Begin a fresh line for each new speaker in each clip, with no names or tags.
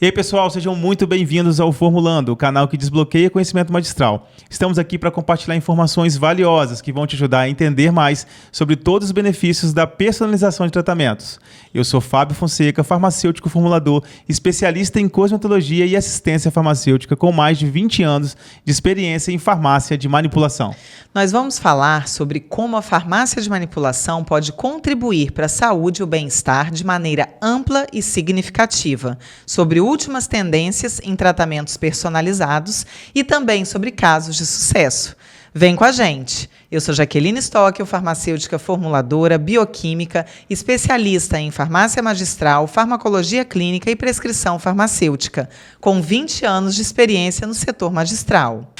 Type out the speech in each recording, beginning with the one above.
E aí, pessoal, sejam muito bem-vindos ao Formulando, o canal que desbloqueia conhecimento magistral. Estamos aqui para compartilhar informações valiosas que vão te ajudar a entender mais sobre todos os benefícios da personalização de tratamentos. Eu sou Fábio Fonseca, farmacêutico formulador, especialista em cosmetologia e assistência farmacêutica com mais de 20 anos de experiência em farmácia de manipulação.
Nós vamos falar sobre como a farmácia de manipulação pode contribuir para a saúde e o bem-estar de maneira ampla e significativa, sobre últimas tendências em tratamentos personalizados e também sobre casos de sucesso. Vem com a gente! Eu sou Jaqueline Stockel, farmacêutica formuladora, bioquímica, especialista em farmácia magistral, farmacologia clínica e prescrição farmacêutica, com 20 anos de experiência no setor magistral.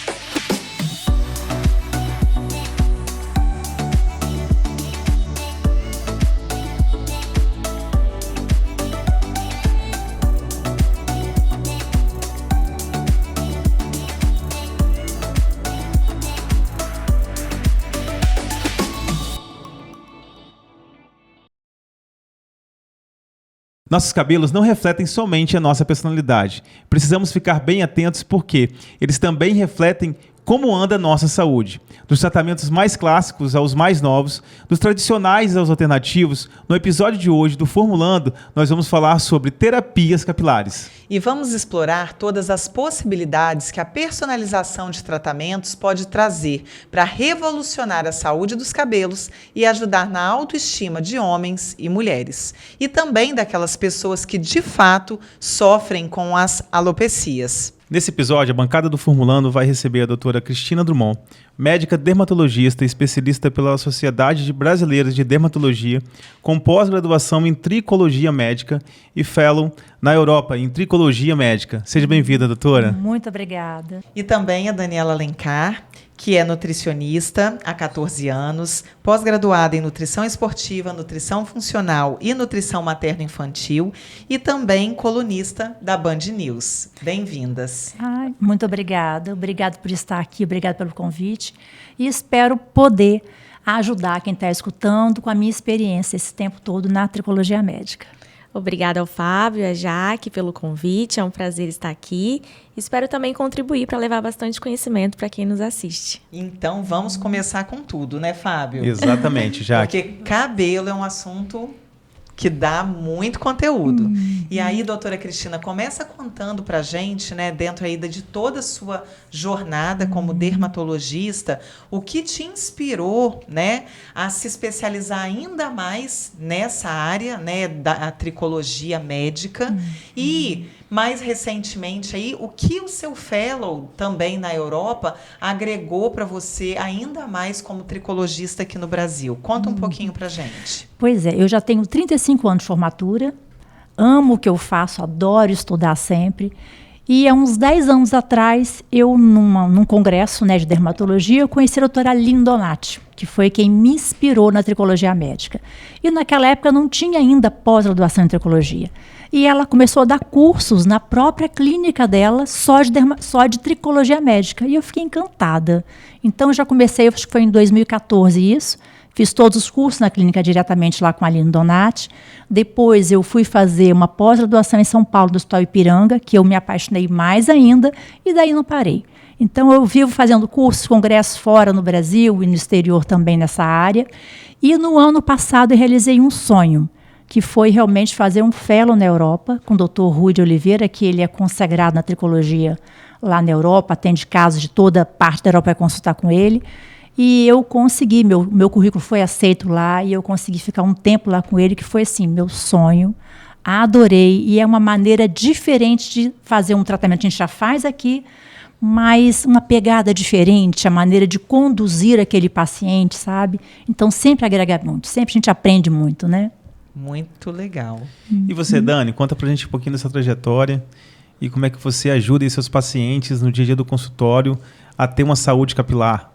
Nossos cabelos não refletem somente a nossa personalidade. Precisamos ficar bem atentos porque eles também refletem como anda a nossa saúde. Dos tratamentos mais clássicos aos mais novos, dos tradicionais aos alternativos, no episódio de hoje do Formulando, nós vamos falar sobre terapias capilares.
E vamos explorar todas as possibilidades que a personalização de tratamentos pode trazer para revolucionar a saúde dos cabelos e ajudar na autoestima de homens e mulheres. E também daquelas pessoas que, de fato, sofrem com as alopecias.
Nesse episódio, a bancada do Formulando vai receber a doutora Cristina Drummond, médica dermatologista e especialista pela Sociedade Brasileira de Dermatologia, com pós-graduação em tricologia médica e fellow na Europa em tricologia médica. Seja bem-vinda, doutora.
Muito obrigada.
E também a Daniela Alencar, que é nutricionista há 14 anos, pós-graduada em nutrição esportiva, nutrição funcional e nutrição materno-infantil e também colunista da Band News. Bem-vindas.
Muito obrigada. Obrigada por estar aqui, obrigada pelo convite e espero poder ajudar quem está escutando com a minha experiência esse tempo todo na tricologia médica.
Obrigada ao Fábio e à Jaque pelo convite, é um prazer estar aqui. Espero também contribuir para levar bastante conhecimento para quem nos assiste.
Então vamos começar com tudo, né, Fábio?
Exatamente, Jaque.
Porque cabelo é um assunto que dá muito conteúdo. E aí, doutora Cristina, começa contando pra gente, né, dentro aí de toda a sua jornada como dermatologista, o que te inspirou, né, a se especializar ainda mais nessa área, né, da tricologia médica e mais recentemente aí, o que o seu fellow também na Europa agregou para você ainda mais como tricologista aqui no Brasil? Conta um pouquinho pra gente.
Pois é, eu já tenho 35 anos de formatura, amo o que eu faço, adoro estudar sempre. E há uns 10 anos atrás, eu num congresso, né, de dermatologia, eu conheci a doutora Aline Donati, que foi quem me inspirou na tricologia médica. E naquela época não tinha ainda pós-graduação em tricologia. E ela começou a dar cursos na própria clínica dela, só de tricologia médica. E eu fiquei encantada. Então, já comecei, acho que foi em 2014 isso. Fiz todos os cursos na clínica diretamente lá com a Aline Donati. Depois, eu fui fazer uma pós-graduação em São Paulo, do Hospital Ipiranga, que eu me apaixonei mais ainda, e daí não parei. Então, eu vivo fazendo cursos, congressos fora no Brasil e no exterior também nessa área. E no ano passado, eu realizei um sonho, que foi realmente fazer um fellow na Europa, com o Dr. Rui de Oliveira, que ele é consagrado na tricologia lá na Europa, atende casos de toda parte da Europa para consultar com ele. E eu consegui, meu currículo foi aceito lá, e eu consegui ficar um tempo lá com ele, que foi assim, meu sonho. Adorei, e é uma maneira diferente de fazer um tratamento. A gente já faz aqui, mas uma pegada diferente, a maneira de conduzir aquele paciente, sabe? Então, sempre agrega muito, sempre a gente aprende muito, né?
Muito legal.
E você, Dani, conta pra gente um pouquinho dessa trajetória e como é que você ajuda aí seus pacientes no dia a dia do consultório a ter uma saúde capilar.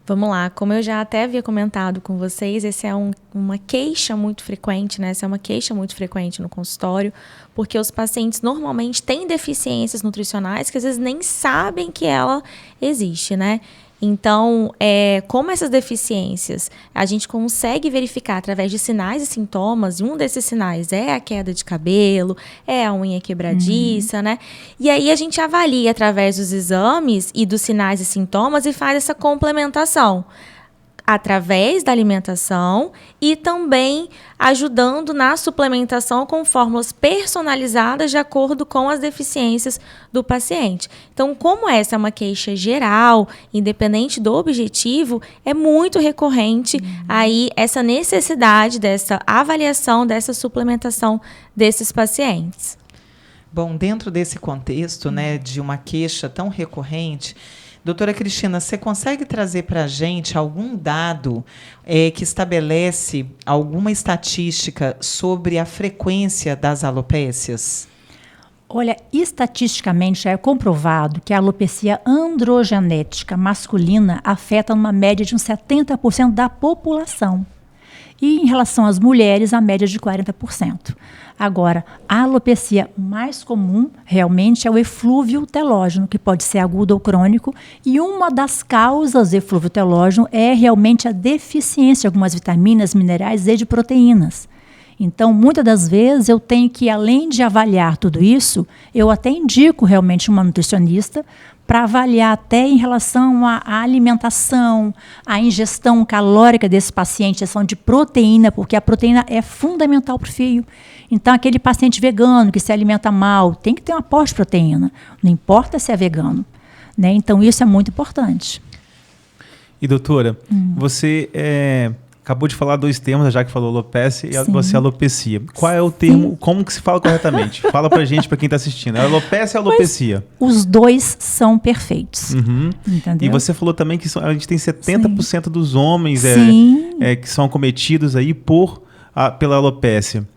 Vamos lá, como eu já até havia comentado com vocês, essa é uma queixa muito frequente, né? Essa é uma queixa muito frequente no consultório, porque os pacientes normalmente têm deficiências nutricionais que às vezes nem sabem que ela existe, né? Então, como essas deficiências a gente consegue verificar através de sinais e sintomas, e um desses sinais é a queda de cabelo, é a unha quebradiça, né? E aí a gente avalia através dos exames e dos sinais e sintomas e faz essa complementação através da alimentação e também ajudando na suplementação com fórmulas personalizadas de acordo com as deficiências do paciente. Então, como essa é uma queixa geral, independente do objetivo, é muito recorrente aí essa necessidade dessa avaliação, dessa suplementação desses pacientes.
Bom, dentro desse contexto, né, de uma queixa tão recorrente, doutora Cristina, você consegue trazer para a gente algum dado que estabelece alguma estatística sobre a frequência das alopécias?
Olha, estatisticamente já é comprovado que a alopecia androgenética masculina afeta numa média de uns 70% da população. E em relação às mulheres, a média de 40%. Agora, a alopecia mais comum realmente é o eflúvio telógeno, que pode ser agudo ou crônico, e uma das causas do eflúvio telógeno é realmente a deficiência de algumas vitaminas, minerais e de proteínas. Então, muitas das vezes, eu tenho que, além de avaliar tudo isso, eu até indico realmente uma nutricionista para avaliar até em relação à alimentação, à ingestão calórica desse paciente, a ingestão de proteína, porque a proteína é fundamental para o fio. Então, aquele paciente vegano que se alimenta mal, tem que ter um aporte de proteína, não importa se é vegano, né? Então, isso é muito importante.
E, doutora, você acabou de falar dois termos, já que falou alopecia e você alopecia. Qual é o termo, como que se fala corretamente? Fala pra gente, pra quem tá assistindo. É alopecia ou alopecia?
Os dois são perfeitos. Entendeu?
E você falou também que a gente tem 70% dos homens que são acometidos aí pela alopecia.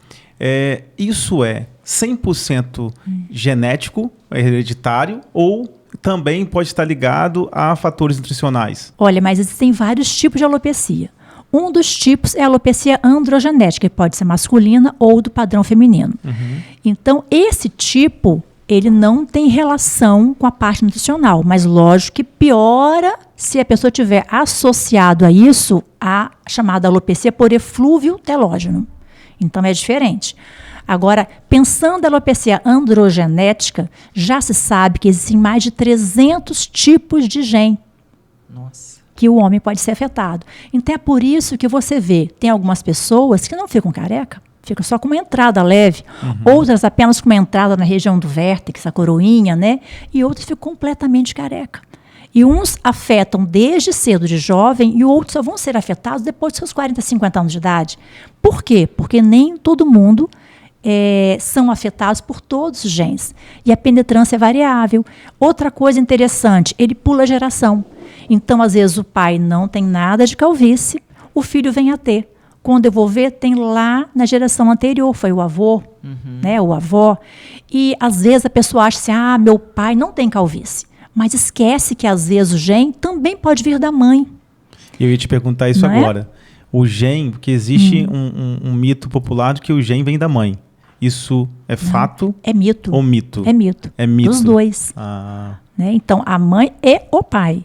Isso é 100% genético, hereditário, ou também pode estar ligado a fatores nutricionais?
Olha, mas existem vários tipos de alopecia. Um dos tipos é a alopecia androgenética, que pode ser masculina ou do padrão feminino. Então, esse tipo, ele não tem relação com a parte nutricional, mas lógico que piora se a pessoa tiver associado a isso a chamada alopecia por eflúvio telógeno. Então, é diferente. Agora, pensando na alopecia androgenética, já se sabe que existem mais de 300 tipos de gene.
Nossa.
Que o homem pode ser afetado. Então é por isso que você vê, tem algumas pessoas que não ficam careca, ficam só com uma entrada leve, outras apenas com uma entrada na região do vértex, a coroinha, né? E outras ficam completamente careca. E uns afetam desde cedo de jovem e outros só vão ser afetados depois dos seus 40, 50 anos de idade. Por quê? Porque nem todo mundo são afetados por todos os genes. E a penetrância é variável. Outra coisa interessante, ele pula a geração. Então, às vezes, o pai não tem nada de calvície, o filho vem a ter. Quando eu vou ver, tem lá na geração anterior, foi o avô, né, o avó. E, às vezes, a pessoa acha assim, meu pai não tem calvície. Mas esquece que, às vezes, o gene também pode vir da mãe.
Eu ia te perguntar isso agora. O gene, porque existe um mito popular de que o gene vem da mãe. Isso é fato?
É mito.
Ou mito?
É mito.
É mito.
Dos dois. Né? Então, a mãe e o pai.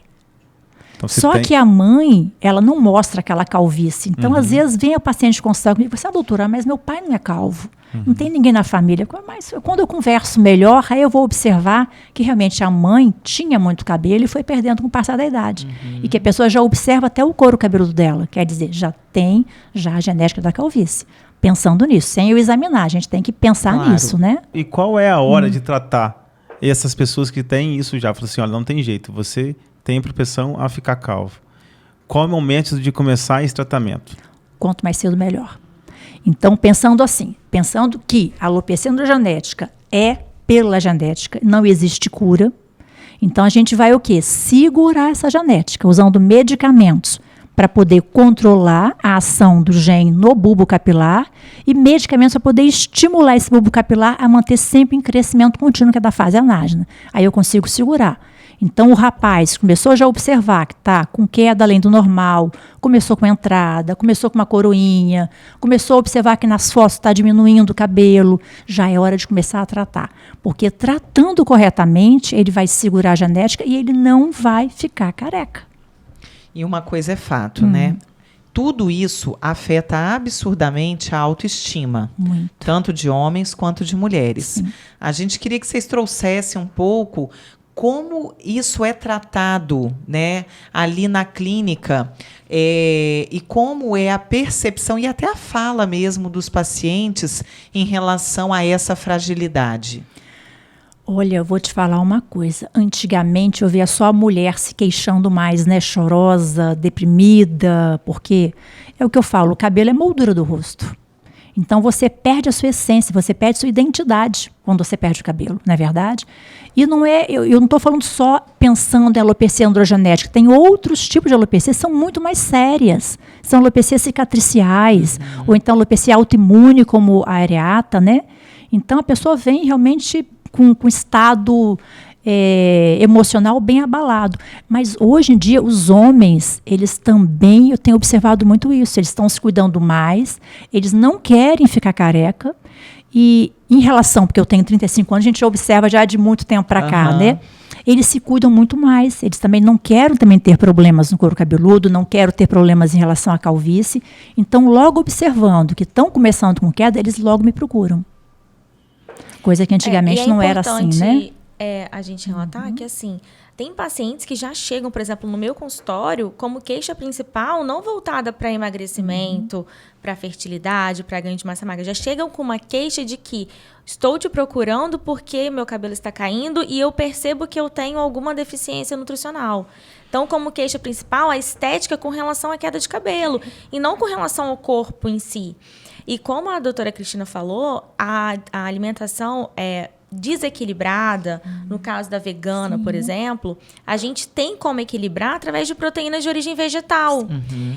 Então,
só que a mãe, ela não mostra aquela calvície. Então, às vezes, vem o paciente consultar comigo e fala assim, doutora, mas meu pai não é calvo. Não tem ninguém na família. Mas quando eu converso melhor, aí eu vou observar que realmente a mãe tinha muito cabelo e foi perdendo com o passar da idade. E que a pessoa já observa até o couro cabeludo dela. Quer dizer, já tem a genética da calvície. Pensando nisso, sem eu examinar. A gente tem que pensar nisso, né?
E qual é a hora de tratar essas pessoas que têm isso já? Falam assim, olha, não tem jeito, você tem propensão a ficar calvo. Qual é o momento de começar esse tratamento?
Quanto mais cedo, melhor. Então, pensando que a alopecia androgenética é pela genética, não existe cura. Então, a gente vai o quê? Segurar essa genética, usando medicamentos para poder controlar a ação do gene no bulbo capilar e medicamentos para poder estimular esse bulbo capilar a manter sempre em crescimento contínuo, que é da fase anágena. Aí eu consigo segurar. Então, o rapaz começou já a observar que está com queda além do normal, começou com entrada, começou com uma coroinha, começou a observar que nas fotos está diminuindo o cabelo, já é hora de começar a tratar. Porque tratando corretamente, ele vai segurar a genética e ele não vai ficar careca.
E uma coisa é fato, né? Tudo isso afeta absurdamente a autoestima,
Muito.
tanto de homens quanto de mulheres.
Sim.
A gente queria que vocês trouxessem um pouco como isso é tratado, né, ali na clínica, e como é a percepção e até a fala mesmo dos pacientes em relação a essa fragilidade.
Olha, eu vou te falar uma coisa. Antigamente eu via só a mulher se queixando mais, né? Chorosa, deprimida, porque é o que eu falo, o cabelo é moldura do rosto. Então você perde a sua essência, você perde a sua identidade quando você perde o cabelo, não é verdade? E não é, eu não estou falando só pensando em alopecia androgenética, tem outros tipos de alopecia que são muito mais sérias. São alopecias cicatriciais, ou então alopecia autoimune, como a areata, né? Então a pessoa vem realmente com estado emocional bem abalado. Mas hoje em dia os homens, eles também, eu tenho observado muito isso, eles estão se cuidando mais, eles não querem ficar careca. E em relação, porque eu tenho 35 anos, a gente observa já de muito tempo para cá, né? Eles se cuidam muito mais, eles também não querem também ter problemas no couro cabeludo, não querem ter problemas em relação à calvície. Então, logo observando que estão começando com queda, eles logo me procuram. Coisa que antigamente não era assim, né?
A gente relatar que, assim, tem pacientes que já chegam, por exemplo, no meu consultório, como queixa principal, não voltada para emagrecimento, para fertilidade, para ganho de massa magra. Já chegam com uma queixa de que estou te procurando porque meu cabelo está caindo e eu percebo que eu tenho alguma deficiência nutricional. Então, como queixa principal, a estética com relação à queda de cabelo e não com relação ao corpo em si. E como a doutora Cristina falou, a alimentação é desequilibrada, no caso da vegana, por exemplo, a gente tem como equilibrar através de proteínas de origem vegetal.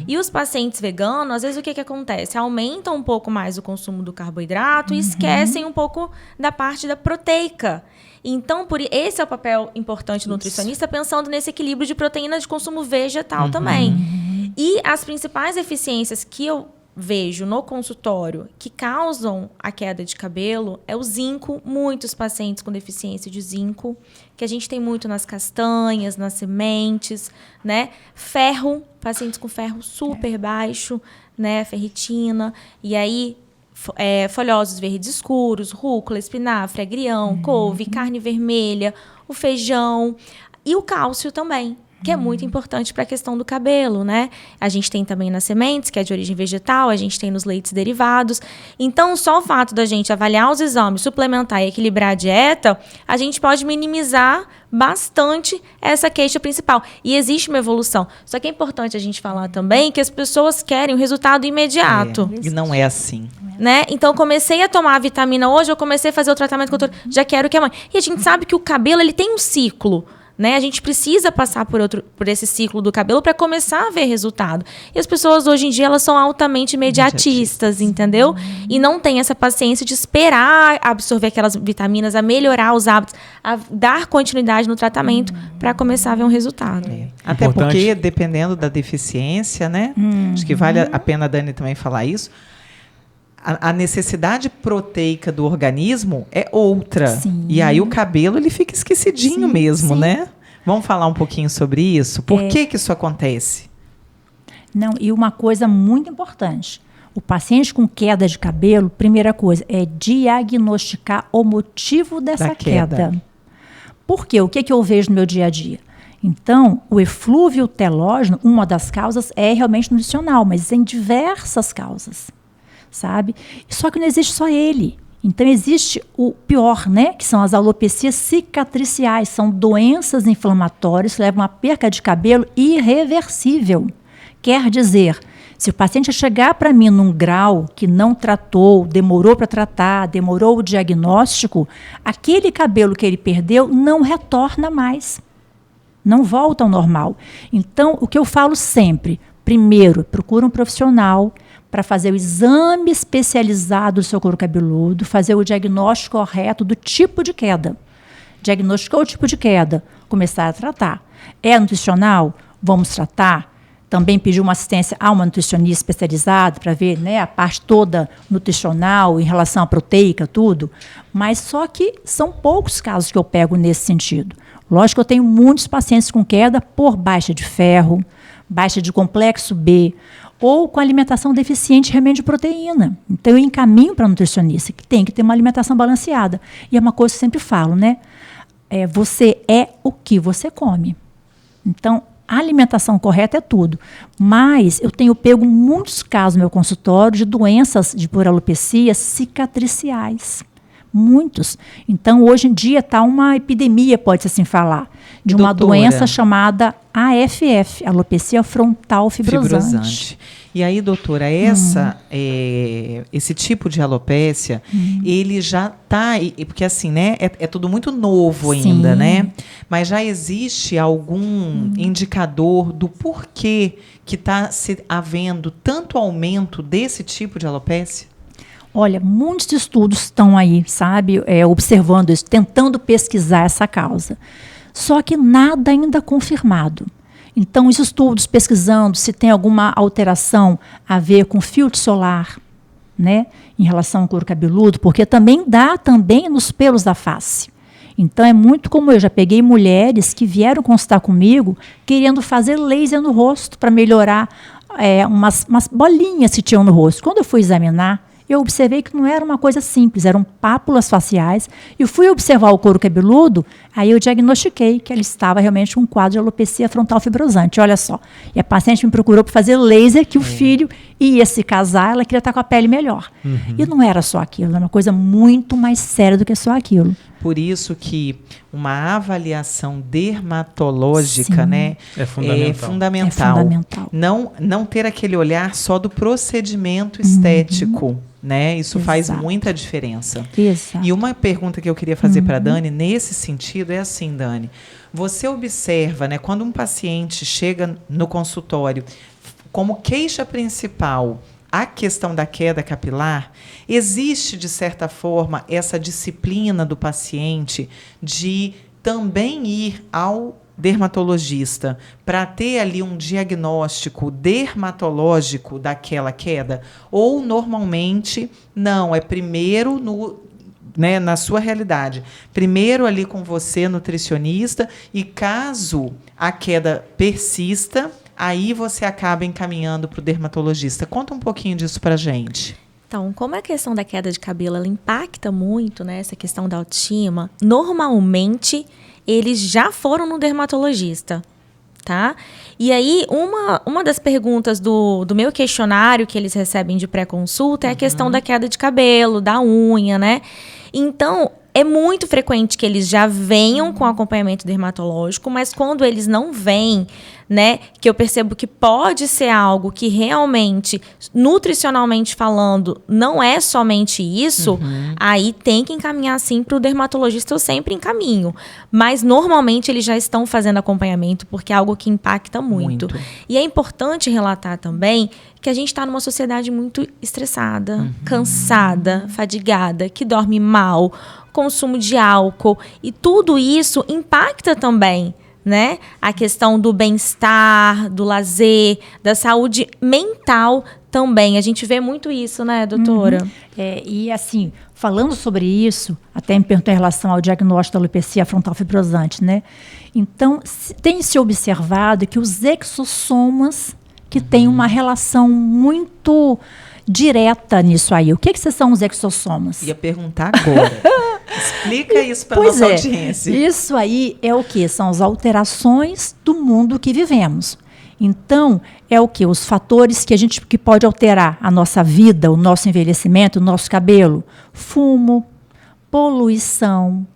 E os pacientes veganos, às vezes o que acontece? Aumentam um pouco mais o consumo do carboidrato e esquecem um pouco da parte da proteica. Então, esse é o papel importante do nutricionista, pensando nesse equilíbrio de proteínas de consumo vegetal também. E as principais deficiências que eu vejo no consultório que causam a queda de cabelo é o zinco, muitos pacientes com deficiência de zinco, que a gente tem muito nas castanhas, nas sementes, né? Ferro, pacientes com ferro super baixo, né? Ferritina, e aí folhosos verdes escuros, rúcula, espinafre, agrião, couve, carne vermelha, o feijão e o cálcio também, que é muito importante para a questão do cabelo, né? A gente tem também nas sementes, que é de origem vegetal, a gente tem nos leites derivados. Então, só o fato da gente avaliar os exames, suplementar e equilibrar a dieta, a gente pode minimizar bastante essa queixa principal. E existe uma evolução. Só que é importante a gente falar também que as pessoas querem o resultado imediato.
E não é assim.
Né? Então, comecei a tomar a vitamina hoje, eu comecei a fazer o tratamento que eu já quero que amanhã. E a gente sabe que o cabelo ele tem um ciclo. Né? A gente precisa passar por esse ciclo do cabelo para começar a ver resultado. E as pessoas hoje em dia elas são altamente imediatistas, entendeu? E não tem essa paciência de esperar absorver aquelas vitaminas, a melhorar os hábitos, a dar continuidade no tratamento para começar a ver um resultado.
Até
Importante.
porque, dependendo da deficiência, né? Acho que vale a pena a Dani também falar isso. A necessidade proteica do organismo é outra.
Sim.
E aí o cabelo ele fica esquecidinho mesmo, né? Vamos falar um pouquinho sobre isso? Por que isso acontece?
Não, e uma coisa muito importante. O paciente com queda de cabelo, primeira coisa, é diagnosticar o motivo dessa
Da queda.
Por quê? O que eu vejo no meu dia a dia? Então, o eflúvio telógeno, uma das causas é realmente nutricional, mas tem diversas causas. Sabe? Só que não existe só ele. Então existe o pior, né? Que são as alopecias cicatriciais, são doenças inflamatórias que levam a perca de cabelo irreversível. Quer dizer, se o paciente chegar para mim num grau que não tratou, demorou para tratar, demorou o diagnóstico, aquele cabelo que ele perdeu não retorna mais. Não volta ao normal. Então, o que eu falo sempre, primeiro, procura um profissional para fazer o exame especializado do seu couro cabeludo, fazer o diagnóstico correto do tipo de queda. Diagnosticou o tipo de queda, começar a tratar. É nutricional? Vamos tratar. Também pedir uma assistência a uma nutricionista especializada para ver, né, a parte toda nutricional em relação à proteica, tudo. Mas só que são poucos casos que eu pego nesse sentido. Lógico que eu tenho muitos pacientes com queda por baixa de ferro, baixa de complexo B, ou com alimentação deficiente realmente de proteína. Então, eu encaminho para a nutricionista, que tem que ter uma alimentação balanceada. E é uma coisa que eu sempre falo, né? Você é o que você come. Então, a alimentação correta é tudo. Mas eu tenho pego muitos casos no meu consultório de doenças por alopecia cicatriciais. Muitos. Então, hoje em dia está uma epidemia, pode-se assim falar, de uma doença chamada AFF, alopecia frontal fibrosante.
E aí, doutora, esse tipo de alopécia, ele já está, porque assim, né, é tudo muito novo ainda, né? Mas já existe algum indicador do porquê que está havendo tanto aumento desse tipo de alopécia?
Olha, muitos estudos estão aí, sabe, observando isso, tentando pesquisar essa causa. Só que nada ainda confirmado. Então, os estudos pesquisando se tem alguma alteração a ver com filtro solar, né, em relação ao couro cabeludo, porque também dá nos pelos da face. Então, é muito comum. Eu já peguei mulheres que vieram consultar comigo querendo fazer laser no rosto para melhorar umas bolinhas que tinham no rosto. Quando eu fui examinar, eu observei que não era uma coisa simples, eram pápulas faciais. Eu fui observar o couro cabeludo, aí eu diagnostiquei que ela estava realmente com um quadro de alopecia frontal fibrosante. Olha só. E a paciente me procurou para fazer laser, que o filho ia se casar, ela queria estar com a pele melhor. E não era só aquilo, era uma coisa muito mais séria do que só aquilo.
Por isso que uma avaliação dermatológica, né,
é fundamental.
É fundamental. Não ter aquele olhar só do procedimento estético, né? Isso faz muita diferença.
Exato.
E uma pergunta que eu queria fazer para a Dani, nesse sentido, é assim, Dani, você observa, né, quando um paciente chega no consultório, como queixa principal a questão da queda capilar, existe, de certa forma, essa disciplina do paciente de também ir ao dermatologista para ter ali um diagnóstico dermatológico daquela queda? Ou, normalmente, não, é primeiro na sua realidade, primeiro ali com você, nutricionista, e caso a queda persista, aí você acaba encaminhando para o dermatologista. Conta um pouquinho disso para a gente.
Então, como a questão da queda de cabelo ela impacta muito, né, essa questão da autoestima, normalmente eles já foram no dermatologista, tá? E aí, uma das perguntas do meu questionário que eles recebem de pré-consulta é a questão da queda de cabelo, da unha, né? Então, é muito frequente que eles já venham com acompanhamento dermatológico, mas quando eles não vêm, né, que eu percebo que pode ser algo que realmente, nutricionalmente falando, não é somente isso, aí tem que encaminhar sim para o dermatologista, eu sempre encaminho. Mas normalmente eles já estão fazendo acompanhamento, porque é algo que impacta muito. E é importante relatar também que a gente está numa sociedade muito estressada, cansada, fadigada, que dorme mal, consumo de álcool, e tudo isso impacta também, né? A questão do bem-estar, do lazer, da saúde mental também. A gente vê muito isso, né, doutora?
E assim, falando sobre isso, até me perguntou em relação ao diagnóstico da alopecia frontal fibrosante, né? Então, tem se observado que os exossomas que têm uma relação muito direta nisso aí. O que são os exossomas?
Ia perguntar agora. Explica isso para a nossa audiência.
Isso aí é o quê? São as alterações do mundo que vivemos. Então, é o quê? Os fatores que pode alterar a nossa vida, o nosso envelhecimento, o nosso cabelo. Fumo, poluição,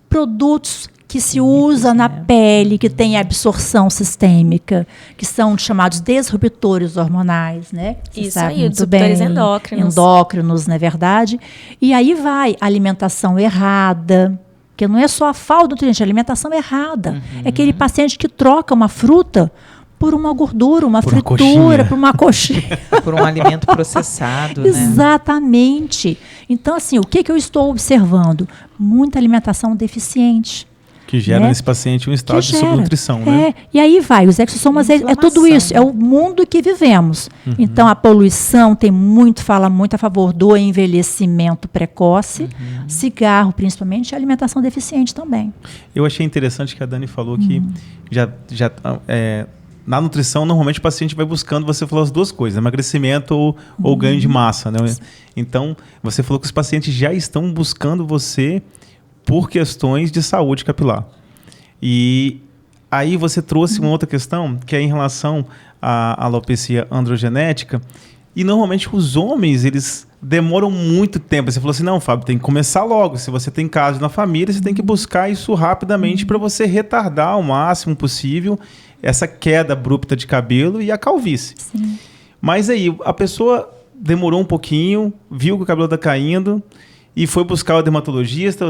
produtos que se usa na pele, que tem absorção sistêmica, que são chamados disruptores hormonais, né?
Isso aí, disruptores endócrinos.
Endócrinos, não é verdade? E aí vai a alimentação errada, que não é só a falta de nutrientes, é a alimentação errada. É aquele paciente que troca uma fruta por uma gordura, uma fritura, por uma coxinha.
Por um alimento processado, né?
Exatamente. Então, assim, o que eu estou observando? Muita alimentação deficiente.
Que gera nesse paciente um estado de subnutrição, né?
E aí vai, os exossomas é tudo isso, é o mundo que vivemos. Então, a poluição fala muito a favor do envelhecimento precoce, cigarro principalmente, e alimentação deficiente também.
Eu achei interessante que a Dani falou que na nutrição, normalmente o paciente vai buscando, você falou as duas coisas, emagrecimento ou ganho de massa, né? Então, você falou que os pacientes já estão buscando você por questões de saúde capilar. E aí você trouxe uma outra questão, que é em relação à alopecia androgenética. E normalmente os homens, eles demoram muito tempo. Você falou assim, não, Fábio, tem que começar logo. Se você tem caso na família, você tem que buscar isso rapidamente para você retardar ao máximo possível essa queda abrupta de cabelo e a calvície.
Sim.
Mas aí, a pessoa demorou um pouquinho, viu que o cabelo está caindo e foi buscar o dermatologista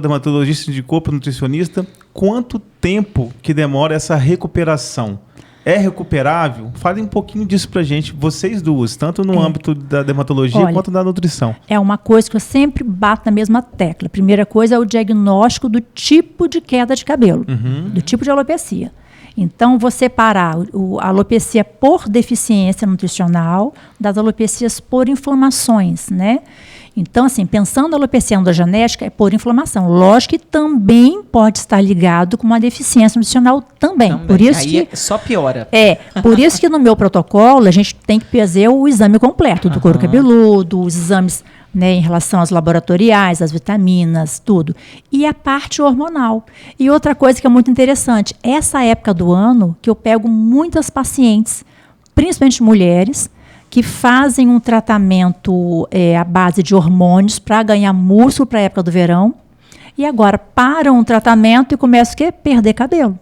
indicou para o nutricionista. Quanto tempo que demora essa recuperação? É recuperável? Fale um pouquinho disso pra gente, vocês duas, tanto no âmbito da dermatologia quanto da nutrição.
É uma coisa que eu sempre bato na mesma tecla. A primeira coisa é o diagnóstico do tipo de queda de cabelo, do tipo de alopecia. Então, vou separar a alopecia por deficiência nutricional das alopecias por inflamações, né? Então, assim, pensando na alopecia androgenética, é por inflamação. Lógico que também pode estar ligado com uma deficiência nutricional também. Por isso
aí
que
só piora.
Por isso que no meu protocolo a gente tem que fazer o exame completo do couro cabeludo, os exames, né, em relação aos laboratoriais, as vitaminas, tudo. E a parte hormonal. E outra coisa que é muito interessante, essa época do ano que eu pego muitas pacientes, principalmente mulheres, que fazem um tratamento à base de hormônios para ganhar músculo para a época do verão, e agora param o tratamento e começam a perder cabelo.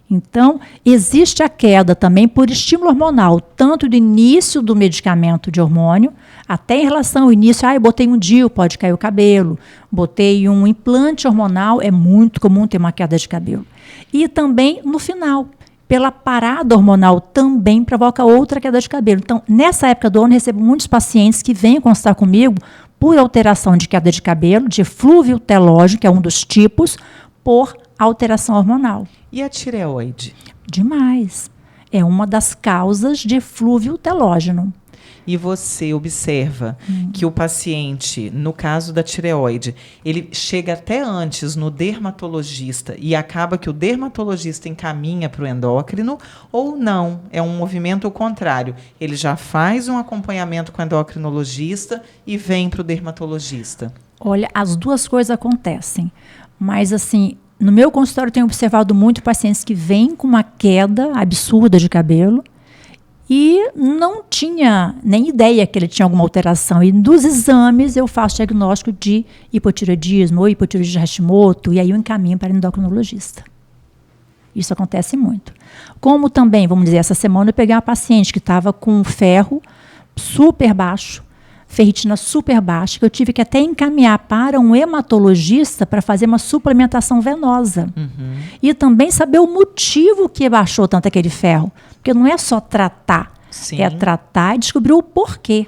Então, existe a queda também por estímulo hormonal, tanto do início do medicamento de hormônio, até em relação ao início, eu botei um DIU, pode cair o cabelo, botei um implante hormonal, é muito comum ter uma queda de cabelo. E também no final, pela parada hormonal também provoca outra queda de cabelo. Então, nessa época do ano, recebo muitos pacientes que vêm consultar comigo por alteração de queda de cabelo, de eflúvio telógeno, que é um dos tipos, por alteração hormonal.
E a tireoide?
Demais. É uma das causas de eflúvio telógeno.
E você observa que o paciente, no caso da tireoide, ele chega até antes no dermatologista e acaba que o dermatologista encaminha para o endócrino, ou não? É um movimento contrário. Ele já faz um acompanhamento com o endocrinologista e vem para o dermatologista.
Olha, as duas coisas acontecem. Mas, assim, no meu consultório eu tenho observado muito pacientes que vêm com uma queda absurda de cabelo e não tinha nem ideia que ele tinha alguma alteração. E dos exames eu faço diagnóstico de hipotireoidismo ou hipotireoidismo de Hashimoto, e aí eu encaminho para o endocrinologista. Isso acontece muito. Como também, vamos dizer, essa semana eu peguei uma paciente que estava com ferro super baixo, ferritina super baixa, que eu tive que até encaminhar para um hematologista para fazer uma suplementação venosa. E também saber o motivo que baixou tanto aquele ferro. Porque não é só tratar, é tratar e descobrir o porquê,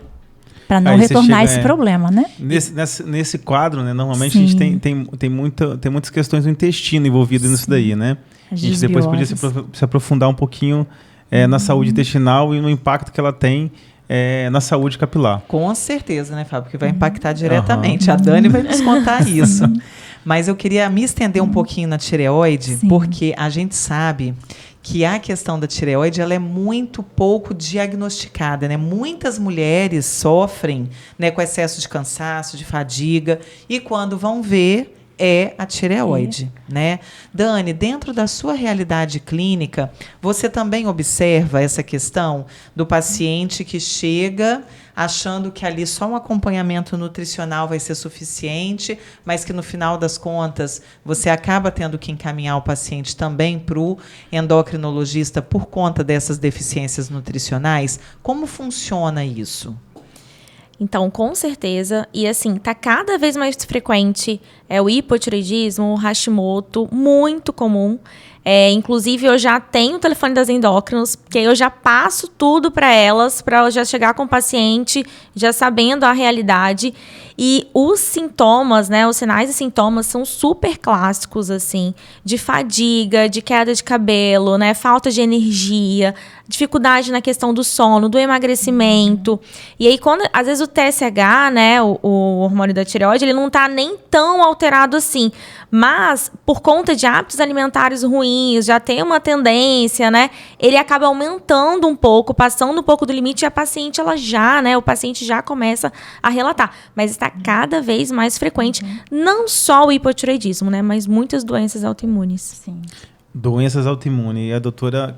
para não retornar esse problema, né?
Nesse quadro, né, normalmente a gente tem muitas questões do intestino envolvidas nisso daí, né? A gente depois podia se aprofundar um pouquinho na saúde intestinal e no impacto que ela tem na saúde capilar.
Com certeza, né, Fábio? Que vai impactar diretamente. A Dani vai nos contar isso. Mas eu queria me estender um pouquinho na tireoide, porque a gente sabe que a questão da tireoide ela é muito pouco diagnosticada, né? Muitas mulheres sofrem, né, com excesso de cansaço, de fadiga, e quando vão ver, é a tireoide, né? Dani, dentro da sua realidade clínica, você também observa essa questão do paciente que chega achando que ali só um acompanhamento nutricional vai ser suficiente, mas que no final das contas você acaba tendo que encaminhar o paciente também para o endocrinologista por conta dessas deficiências nutricionais? Como funciona isso?
Então, com certeza, e assim, tá cada vez mais frequente o hipotireoidismo, o Hashimoto, muito comum. Inclusive, eu já tenho o telefone das endócrinos, que eu já passo tudo para elas, para eu já chegar com o paciente, já sabendo a realidade. E os sintomas, né, os sinais e sintomas são super clássicos, assim, de fadiga, de queda de cabelo, né, falta de energia, dificuldade na questão do sono, do emagrecimento. E aí, às vezes o TSH, né, o hormônio da tireoide, ele não está nem tão alterado assim. Mas, por conta de hábitos alimentares ruins, ruins, já tem uma tendência, né? Ele acaba aumentando um pouco, passando um pouco do limite, e a paciente, o paciente já começa a relatar. Mas está cada vez mais frequente, não só o hipotireoidismo, né? Mas muitas doenças autoimunes.
Sim.
Doenças autoimunes. E a doutora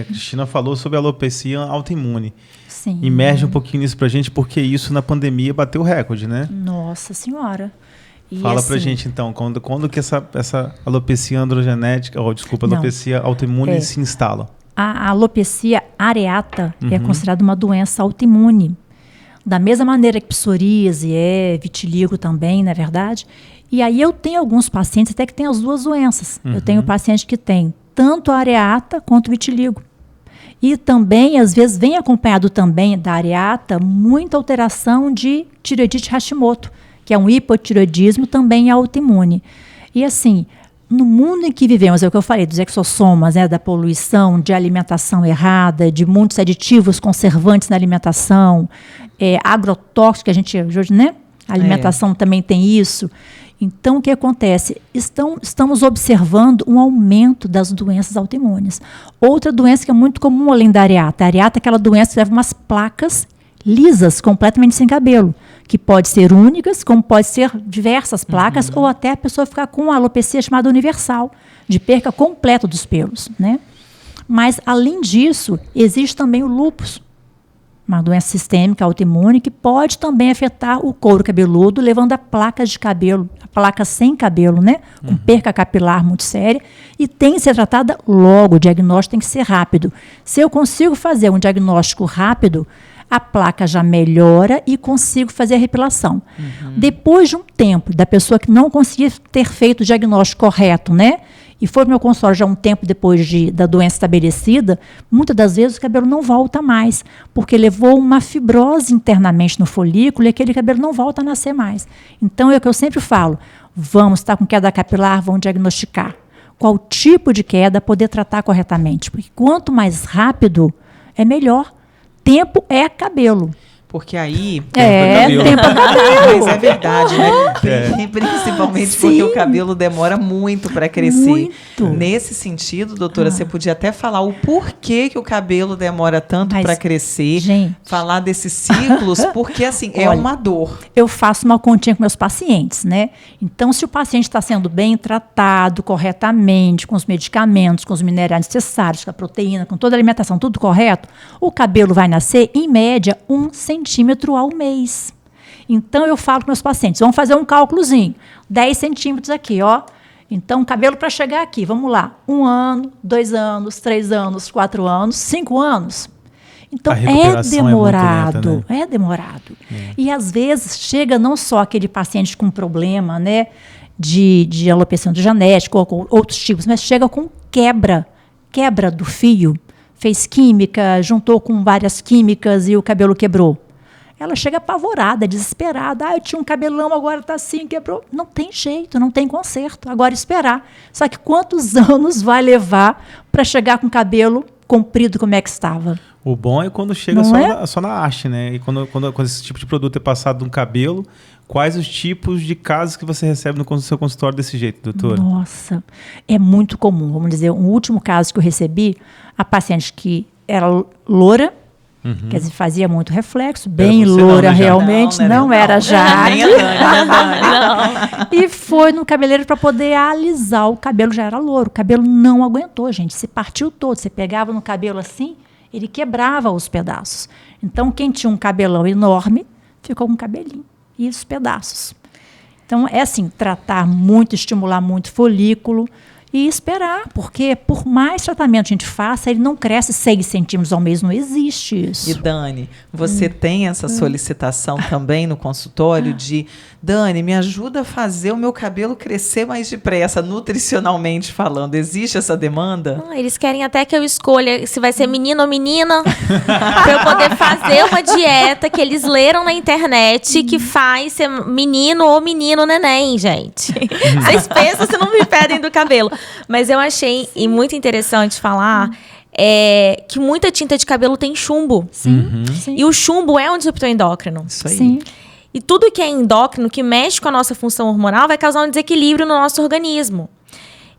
Cristina falou sobre a alopecia autoimune.
Sim.
Imerge um pouquinho nisso pra gente, porque isso na pandemia bateu recorde, né?
Nossa Senhora. E
Fala
assim,
pra gente, então, quando que essa alopecia androgenética, alopecia autoimune se instala?
A alopecia areata é considerada uma doença autoimune. Da mesma maneira que psoríase vitiligo também, na verdade. E aí eu tenho alguns pacientes até que têm as duas doenças. Eu tenho paciente que tem tanto a areata quanto o vitiligo. E também, às vezes, vem acompanhado também da areata muita alteração de tireoidite Hashimoto, que é um hipotireoidismo também autoimune. E assim, no mundo em que vivemos, é o que eu falei, dos exossomas, da poluição, de alimentação errada, de muitos aditivos conservantes na alimentação, agrotóxicos, que a gente hoje, né? A alimentação também tem isso. Então, o que acontece? Estamos observando um aumento das doenças autoimunes. Outra doença que é muito comum além da areata. A areata é aquela doença que leva umas placas lisas, completamente sem cabelo, que pode ser únicas, como pode ser diversas placas, ou até a pessoa ficar com uma alopecia chamada universal, de perca completa dos pelos, né? Mas, além disso, existe também o lúpus, uma doença sistêmica autoimune que pode também afetar o couro cabeludo, levando a placas de cabelo, a placa sem cabelo, né? Com perca capilar muito séria, e tem que ser tratada logo, o diagnóstico tem que ser rápido. Se eu consigo fazer um diagnóstico rápido, a placa já melhora e consigo fazer a repilação. Depois de um tempo, da pessoa que não conseguir ter feito o diagnóstico correto, né? E foi para o meu consultório já um tempo depois da doença estabelecida, muitas das vezes o cabelo não volta mais, porque levou uma fibrose internamente no folículo e aquele cabelo não volta a nascer mais. Então, é o que eu sempre falo, vamos estar com queda capilar, vamos diagnosticar qual tipo de queda, poder tratar corretamente, porque quanto mais rápido, é melhor. Tempo é cabelo.
Porque aí...
tempo é cabelo.
Mas é verdade, né? Principalmente porque o cabelo demora muito para crescer.
Muito.
Nesse sentido, doutora, você podia até falar o porquê que o cabelo demora tanto para crescer.
Gente.
Falar desses ciclos, porque assim, é uma dor.
Eu faço uma continha com meus pacientes, né? Então, se o paciente está sendo bem tratado corretamente, com os medicamentos, com os minerais necessários, com a proteína, com toda a alimentação, tudo correto, o cabelo vai nascer, em média, 1 centímetro ao mês. Então, eu falo com meus pacientes, vamos fazer um cálculozinho, 10 centímetros aqui, ó. Então, cabelo para chegar aqui, vamos lá, 1 ano, 2 anos, 3 anos, 4 anos, 5 anos. Então, é demorado, é demorado. E, às vezes, chega não só aquele paciente com problema, né, de alopecia androgenética ou com outros tipos, mas chega com quebra do fio. Fez química, juntou com várias químicas e o cabelo quebrou. Ela chega apavorada, desesperada. Eu tinha um cabelão, agora está assim, quebrou. Não tem jeito, não tem conserto. Agora esperar. Só que quantos anos vai levar para chegar com o cabelo comprido como é que estava?
O bom é quando chega só na haste, né? E quando esse tipo de produto é passado no cabelo, quais os tipos de casos que você recebe no seu consultório desse jeito, doutora?
Nossa, é muito comum. Vamos dizer, um último caso que eu recebi, a paciente que era loura, quer dizer, fazia muito reflexo, bem loura realmente, não era Jade.
Nem a Dani.
E foi no cabeleireiro para poder alisar o cabelo, já era louro. O cabelo não aguentou, gente, se partiu todo. Você pegava no cabelo assim, ele quebrava os pedaços. Então, quem tinha um cabelão enorme, ficou com um cabelinho e os pedaços. Então, é assim, tratar muito, estimular muito o folículo e esperar, porque por mais tratamento que a gente faça, ele não cresce 6 centímetros ao mês, não existe isso.
E Dani, você tem essa solicitação também no consultório de, Dani, me ajuda a fazer o meu cabelo crescer mais depressa, nutricionalmente falando. Existe essa demanda?
Eles querem até que eu escolha se vai ser menino ou menina, para eu poder fazer uma dieta que eles leram na internet que faz ser menino ou menino neném, gente. Vocês pensam se não me pedem do cabelo. Mas eu achei muito interessante falar que muita tinta de cabelo tem chumbo.
Sim.
E o chumbo é um disruptor endócrino.
Isso aí.
Sim.
E tudo que é endócrino, que mexe com a nossa função hormonal, vai causar um desequilíbrio no nosso organismo.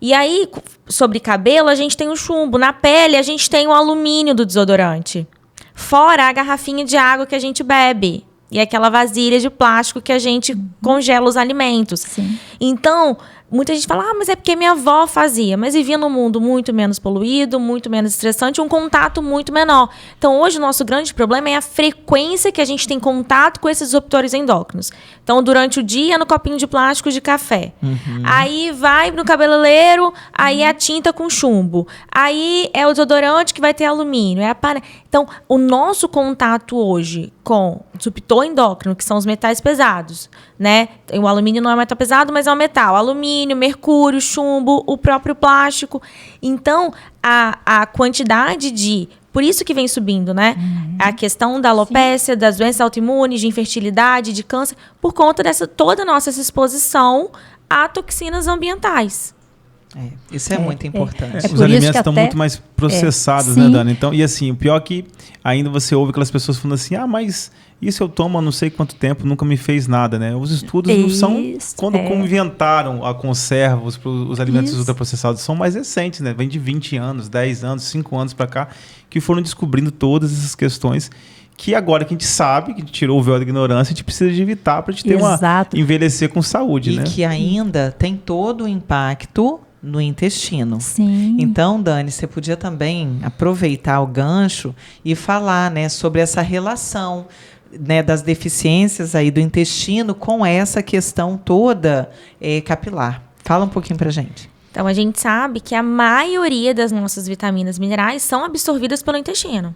E aí, sobre cabelo, a gente tem o chumbo. Na pele, a gente tem o alumínio do desodorante. Fora a garrafinha de água que a gente bebe. E aquela vasilha de plástico que a gente congela os alimentos.
Sim.
Então, muita gente fala, mas é porque minha avó fazia. Mas vivia num mundo muito menos poluído, muito menos estressante, um contato muito menor. Então, hoje, o nosso grande problema é a frequência que a gente tem contato com esses disruptores endócrinos. Então, durante o dia, no copinho de plástico de café. Aí, vai no cabeleireiro, aí é a tinta com chumbo. Aí, é o desodorante que vai ter alumínio. Então, o nosso contato hoje com disruptor endócrino, que são os metais pesados, né? O alumínio não é metal pesado, mas é um metal. Alumínio, mercúrio, chumbo, o próprio plástico. Então, a quantidade de... Por isso que vem subindo, né? A questão da alopécia, das doenças autoimunes, de infertilidade, de câncer, por conta dessa toda a nossa exposição a toxinas ambientais.
Isso é muito importante.
Os alimentos estão muito mais processados, né, Dani? Então, e assim, o pior é que ainda você ouve aquelas pessoas falando assim, mas isso eu tomo há não sei quanto tempo, nunca me fez nada, né? Os estudos não são quando inventaram a conserva, os alimentos ultraprocessados, são mais recentes, né? Vem de 20 anos, 10 anos, 5 anos para cá, que foram descobrindo todas essas questões que agora que a gente sabe, que a gente tirou o véu da ignorância, a gente precisa de evitar para a gente ter envelhecer com saúde, né?
E que ainda tem todo o impacto no intestino.
Sim.
Então, Dani, você podia também aproveitar o gancho e falar, né, sobre essa relação, né, das deficiências aí do intestino com essa questão toda capilar. Fala um pouquinho pra gente.
Então, a gente sabe que a maioria das nossas vitaminas e minerais são absorvidas pelo intestino.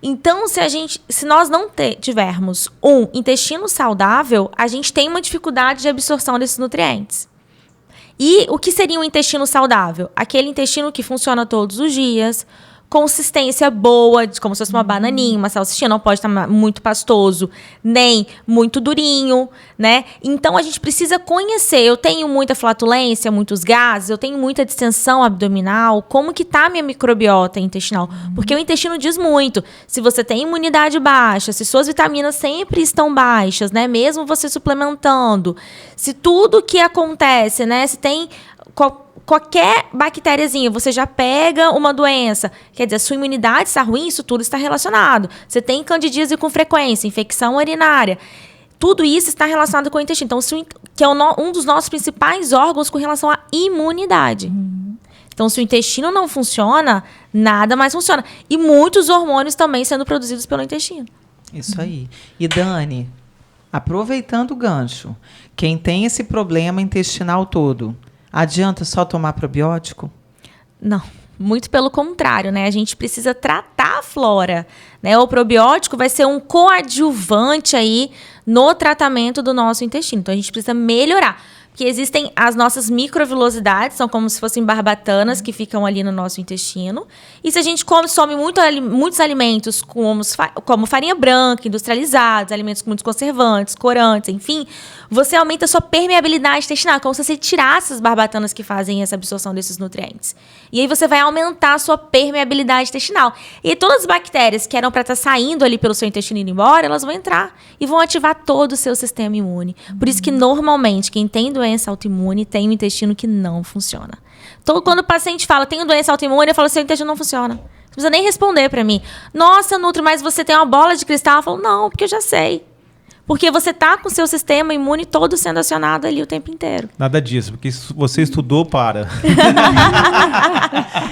Então, se nós não tivermos um intestino saudável, a gente tem uma dificuldade de absorção desses nutrientes. E o que seria um intestino saudável? Aquele intestino que funciona todos os dias, consistência boa, como se fosse uma bananinha, uma salsichinha, não pode estar muito pastoso, nem muito durinho, né? Então, a gente precisa conhecer. Eu tenho muita flatulência, muitos gases, eu tenho muita distensão abdominal, como que tá a minha microbiota intestinal? Porque o intestino diz muito. Se você tem imunidade baixa, se suas vitaminas sempre estão baixas, né? Mesmo você suplementando, se tudo que acontece, né? Se tem... Qualquer bactériazinha, você já pega uma doença. Quer dizer, a sua imunidade está ruim, isso tudo está relacionado. Você tem candidíase com frequência, infecção urinária. Tudo isso está relacionado com o intestino. Então, que é um dos nossos principais órgãos com relação à imunidade. Então, se o intestino não funciona, nada mais funciona. E muitos hormônios também sendo produzidos pelo intestino.
Isso aí. E, Dani, aproveitando o gancho, quem tem esse problema intestinal todo... Adianta só tomar probiótico?
Não, muito pelo contrário, né? A gente precisa tratar a flora, né? O probiótico vai ser um coadjuvante aí no tratamento do nosso intestino. Então, a gente precisa melhorar. Porque existem as nossas microvilosidades, são como se fossem barbatanas que ficam ali no nosso intestino. E se a gente consome muitos alimentos como farinha branca, industrializados, alimentos com muitos conservantes, corantes, enfim, você aumenta a sua permeabilidade intestinal, como se você tirasse as barbatanas que fazem essa absorção desses nutrientes. E aí você vai aumentar a sua permeabilidade intestinal. E todas as bactérias que eram para estar saindo ali pelo seu intestino e indo embora, elas vão entrar e vão ativar todo o seu sistema imune. Por isso que, normalmente, quem tem doença autoimune tem um intestino que não funciona. Então, quando o paciente fala, tenho doença autoimune, eu falo, seu intestino não funciona. Não precisa nem responder para mim. Nossa, Nutri, mas você tem uma bola de cristal? Eu falo, não, porque eu já sei. Porque você tá com o seu sistema imune todo sendo acionado ali o tempo inteiro.
Nada disso, porque você estudou para.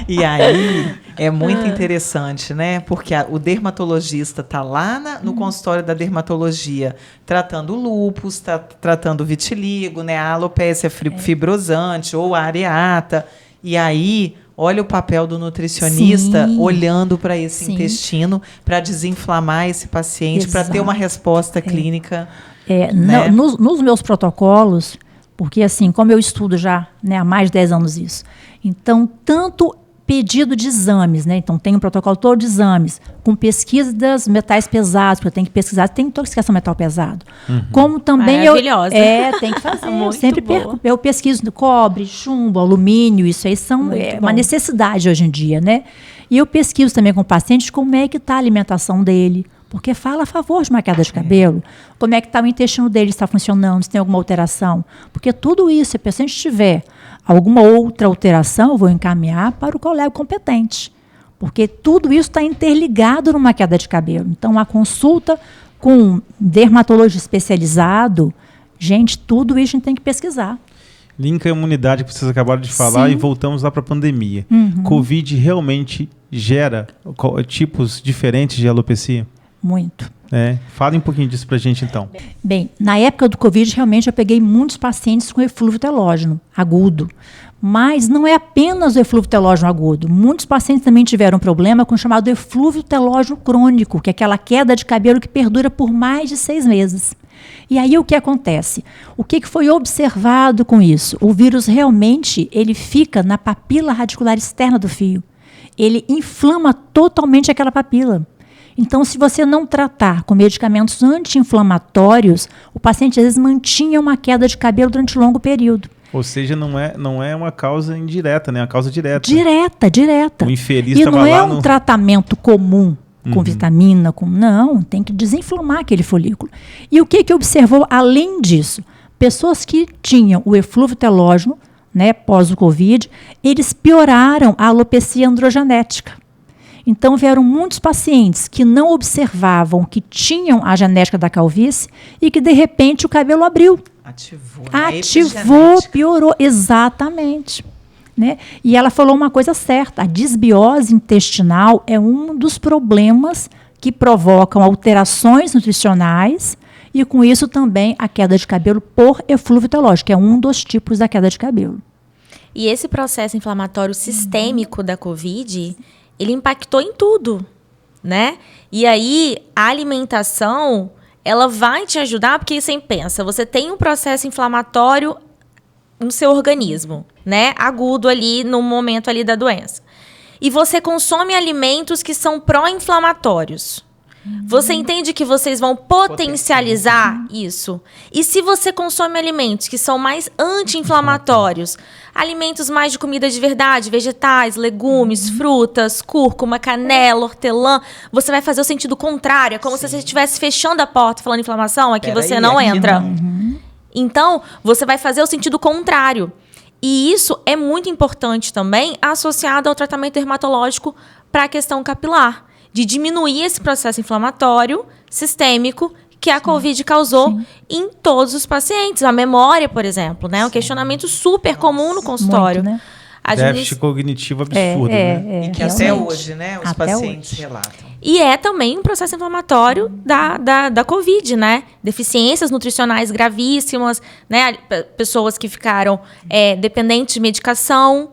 E aí, é muito interessante, né? Porque o dermatologista tá lá no consultório da dermatologia tratando lúpus, tratando vitiligo, né? A alopécia fibrosante ou a areata. E aí... Olha o papel do nutricionista olhando para esse intestino para desinflamar esse paciente, para ter uma resposta clínica. Né?
Nos meus protocolos, porque assim, como eu estudo já, né, há mais de 10 anos isso, então, tanto pedido de exames, né? Então, tem um protocolo todo de exames, com pesquisa das metais pesados, porque eu tenho que pesquisar, tem intoxicação metal pesado. Como também
maravilhosa.
Tem que fazer. Eu sempre eu pesquiso no cobre, chumbo, alumínio, isso aí são uma necessidade hoje em dia, né? E eu pesquiso também com o paciente como é que está a alimentação dele, porque fala a favor de uma queda de cabelo, como é que está o intestino dele, está funcionando, se tem alguma alteração. Porque tudo isso, se o paciente tiver alguma outra alteração, eu vou encaminhar para o colega competente. Porque tudo isso está interligado numa queda de cabelo. Então, a consulta com um dermatologista especializado, gente, tudo isso a gente tem que pesquisar.
Linka a imunidade que vocês acabaram de falar.
Sim.
E voltamos lá para a pandemia. Covid realmente gera tipos diferentes de alopecia?
Muito.
Fala um pouquinho disso pra gente, então.
Bem, na época do Covid, realmente eu peguei muitos pacientes com eflúvio telógeno agudo. Mas não é apenas o eflúvio telógeno agudo. Muitos pacientes também tiveram problema com o chamado eflúvio telógeno crônico, que é aquela queda de cabelo que perdura por mais de 6 meses. E aí o que acontece? O que foi observado com isso? O vírus realmente ele fica na papila radicular externa do fio. Ele inflama totalmente aquela papila. Então, se você não tratar com medicamentos anti-inflamatórios, o paciente às vezes mantinha uma queda de cabelo durante um longo período.
Ou seja, não é uma causa indireta, né? É uma causa direta.
Direta.
O infeliz
e
estava
não é
lá
um tratamento comum com vitamina, não, tem que desinflamar aquele folículo. E o que observou além disso? Pessoas que tinham o eflúvio telógeno, né, pós o Covid, eles pioraram a alopecia androgenética. Então, vieram muitos pacientes que não observavam que tinham a genética da calvície e que, de repente, o cabelo abriu. Ativou, piorou. Exatamente. Né? E ela falou uma coisa certa. A disbiose intestinal é um dos problemas que provocam alterações nutricionais e, com isso, também a queda de cabelo por eflúvio telógeno, que é um dos tipos da queda de cabelo.
E esse processo inflamatório sistêmico da COVID, ele impactou em tudo, né? E aí, a alimentação, ela vai te ajudar, porque você pensa, você tem um processo inflamatório no seu organismo, né? Agudo ali, no momento ali da doença. E você consome alimentos que são pró-inflamatórios. Você entende que vocês vão potencializar isso? E se você consome alimentos que são mais anti-inflamatórios, alimentos mais de comida de verdade, vegetais, legumes, frutas, cúrcuma, canela, hortelã, você vai fazer o sentido contrário. É como se você estivesse fechando a porta falando inflamação, aqui você não entra. Então, você vai fazer o sentido contrário. E isso é muito importante também, associado ao tratamento dermatológico para a questão capilar, de diminuir esse processo inflamatório sistêmico que a COVID causou em todos os pacientes. A memória, por exemplo, né? Um questionamento super comum no consultório.
Muito, né?
Déficit cognitivo absurdo, né?
E que até hoje, né, os pacientes relatam.
E é também um processo inflamatório da COVID, né? Deficiências nutricionais gravíssimas, né? Pessoas que ficaram dependentes de medicação,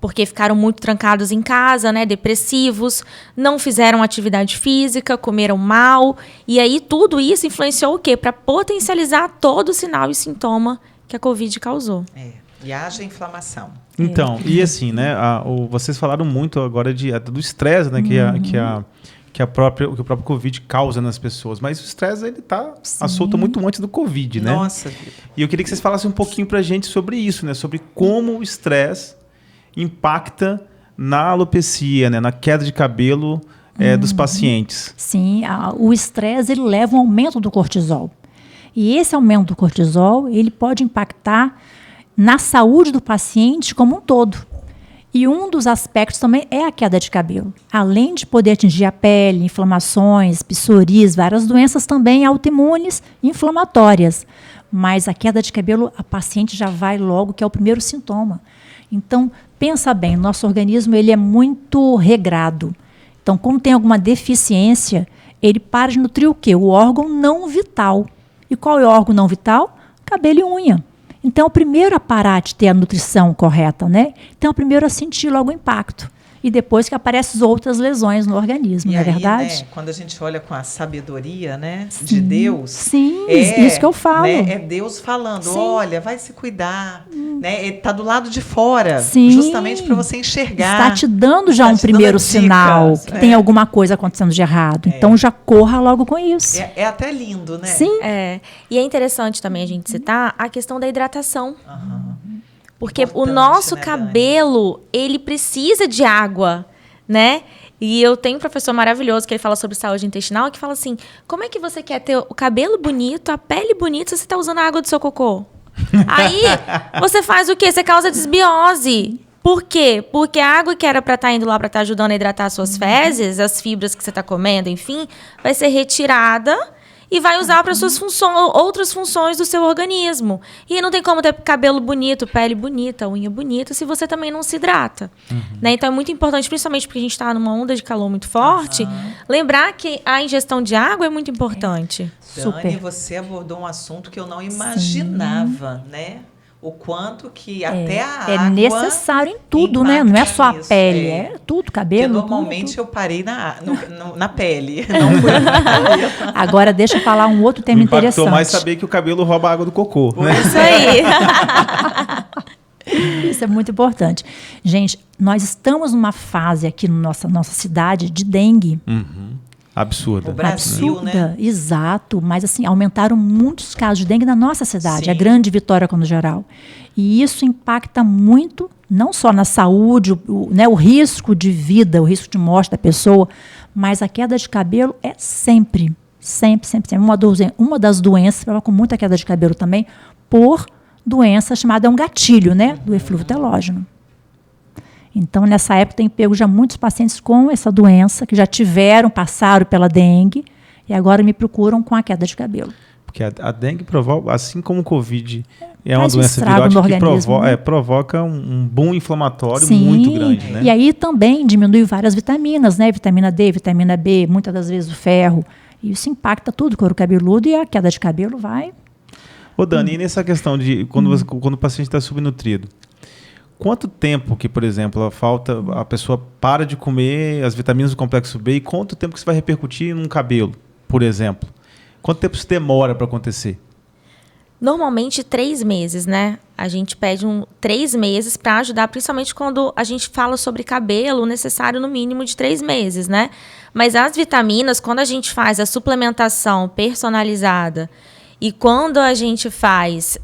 porque ficaram muito trancados em casa, né? Depressivos, não fizeram atividade física, comeram mal. E aí tudo isso influenciou o quê? Para potencializar todo o sinal e sintoma que a COVID causou.
E haja inflamação.
Então, e assim, né? Vocês falaram muito agora do estresse, né? Que o próprio Covid causa nas pessoas. Mas o estresse, ele tá solto muito antes do Covid, né?
Nossa vida.
E eu queria que vocês falassem um pouquinho pra gente sobre isso, né? Sobre como o estresse impacta na alopecia, né? Na queda de cabelo dos pacientes.
Sim, o estresse ele leva a um aumento do cortisol. E esse aumento do cortisol, ele pode impactar na saúde do paciente como um todo. E um dos aspectos também é a queda de cabelo. Além de poder atingir a pele, inflamações, psoríase, várias doenças também autoimunes e inflamatórias. Mas a queda de cabelo, a paciente já vai logo, que é o primeiro sintoma. Então, pensa bem, nosso organismo ele é muito regrado. Então, quando tem alguma deficiência, ele para de nutrir o quê? O órgão não vital. E qual é o órgão não vital? Cabelo e unha. Então, é o primeiro a parar de ter a nutrição correta, né? Então, é o primeiro a sentir logo o impacto. E depois que aparecem as outras lesões no organismo, não é verdade?
Né, quando a gente olha com a sabedoria, né, de Deus...
Sim, isso que eu falo.
Né, é Deus falando, olha, vai se cuidar. Né, ele está do lado de fora,
Sim.
justamente para você enxergar.
Está te dando já um primeiro sinal que tem alguma coisa acontecendo de errado. Então, já corra logo com isso.
É até lindo, né?
Sim.
E é interessante também a gente citar a questão da hidratação. Porque
Importante,
o nosso
né,
cabelo, ele precisa de água, né? E eu tenho um professor maravilhoso que ele fala sobre saúde intestinal, que fala assim, como é que você quer ter o cabelo bonito, a pele bonita, se você está usando a água do seu cocô? Aí, você faz o quê? Você causa desbiose. Por quê? Porque a água que era para estar indo lá para estar ajudando a hidratar as suas fezes, as fibras que você está comendo, enfim, vai ser retirada e vai usar para suas outras funções do seu organismo. E não tem como ter cabelo bonito, pele bonita, unha bonita, se você também não se hidrata. Né? Então é muito importante, principalmente porque a gente está numa onda de calor muito forte, lembrar que a ingestão de água é muito importante.
Dani, você abordou um assunto que eu não imaginava, né? O quanto que até a água...
É necessário em tudo, né? Não é só a pele, é tudo, cabelo.
Porque normalmente
tudo.
eu parei na pele, não fui no cabelo.
Agora deixa eu falar um outro tema interessante.
Impactou mais saber que o cabelo rouba a água do cocô, né?
Isso aí.
Isso é muito importante. Gente, nós estamos numa fase aqui na nossa cidade de dengue.
Absurda.
O Brasil,
Absurda,
né?
Exato. Mas, assim, aumentaram muitos casos de dengue na nossa cidade,
Sim.
a Grande Vitória, como geral. E isso impacta muito, não só na saúde, o risco de vida, o risco de morte da pessoa, mas a queda de cabelo é sempre. Uma das doenças, com muita queda de cabelo também, por doença chamada, é um gatilho, né? Do eflúvio telógeno. Então, nessa época, tem pego já muitos pacientes com essa doença, que já passaram pela dengue, e agora me procuram com a queda de cabelo.
Porque a dengue provoca, assim como o Covid, é uma
Faz um
doença
estrago
virótica
no
que
organismo, né?
provoca um boom inflamatório
Sim,
muito grande, né?
E aí também diminui várias vitaminas, né? Vitamina D, vitamina B, muitas das vezes o ferro. E isso impacta tudo, o couro cabeludo, e a queda de cabelo vai...
Ô Dani, e nessa questão de quando o paciente está subnutrido, quanto tempo que, por exemplo, a pessoa para de comer as vitaminas do complexo B e quanto tempo que isso vai repercutir num cabelo, por exemplo? Quanto tempo isso demora para acontecer?
Normalmente 3 meses, né? A gente pede 3 meses para ajudar, principalmente quando a gente fala sobre cabelo, necessário no mínimo de 3 meses, né? Mas as vitaminas, quando a gente faz a suplementação personalizada e quando a gente faz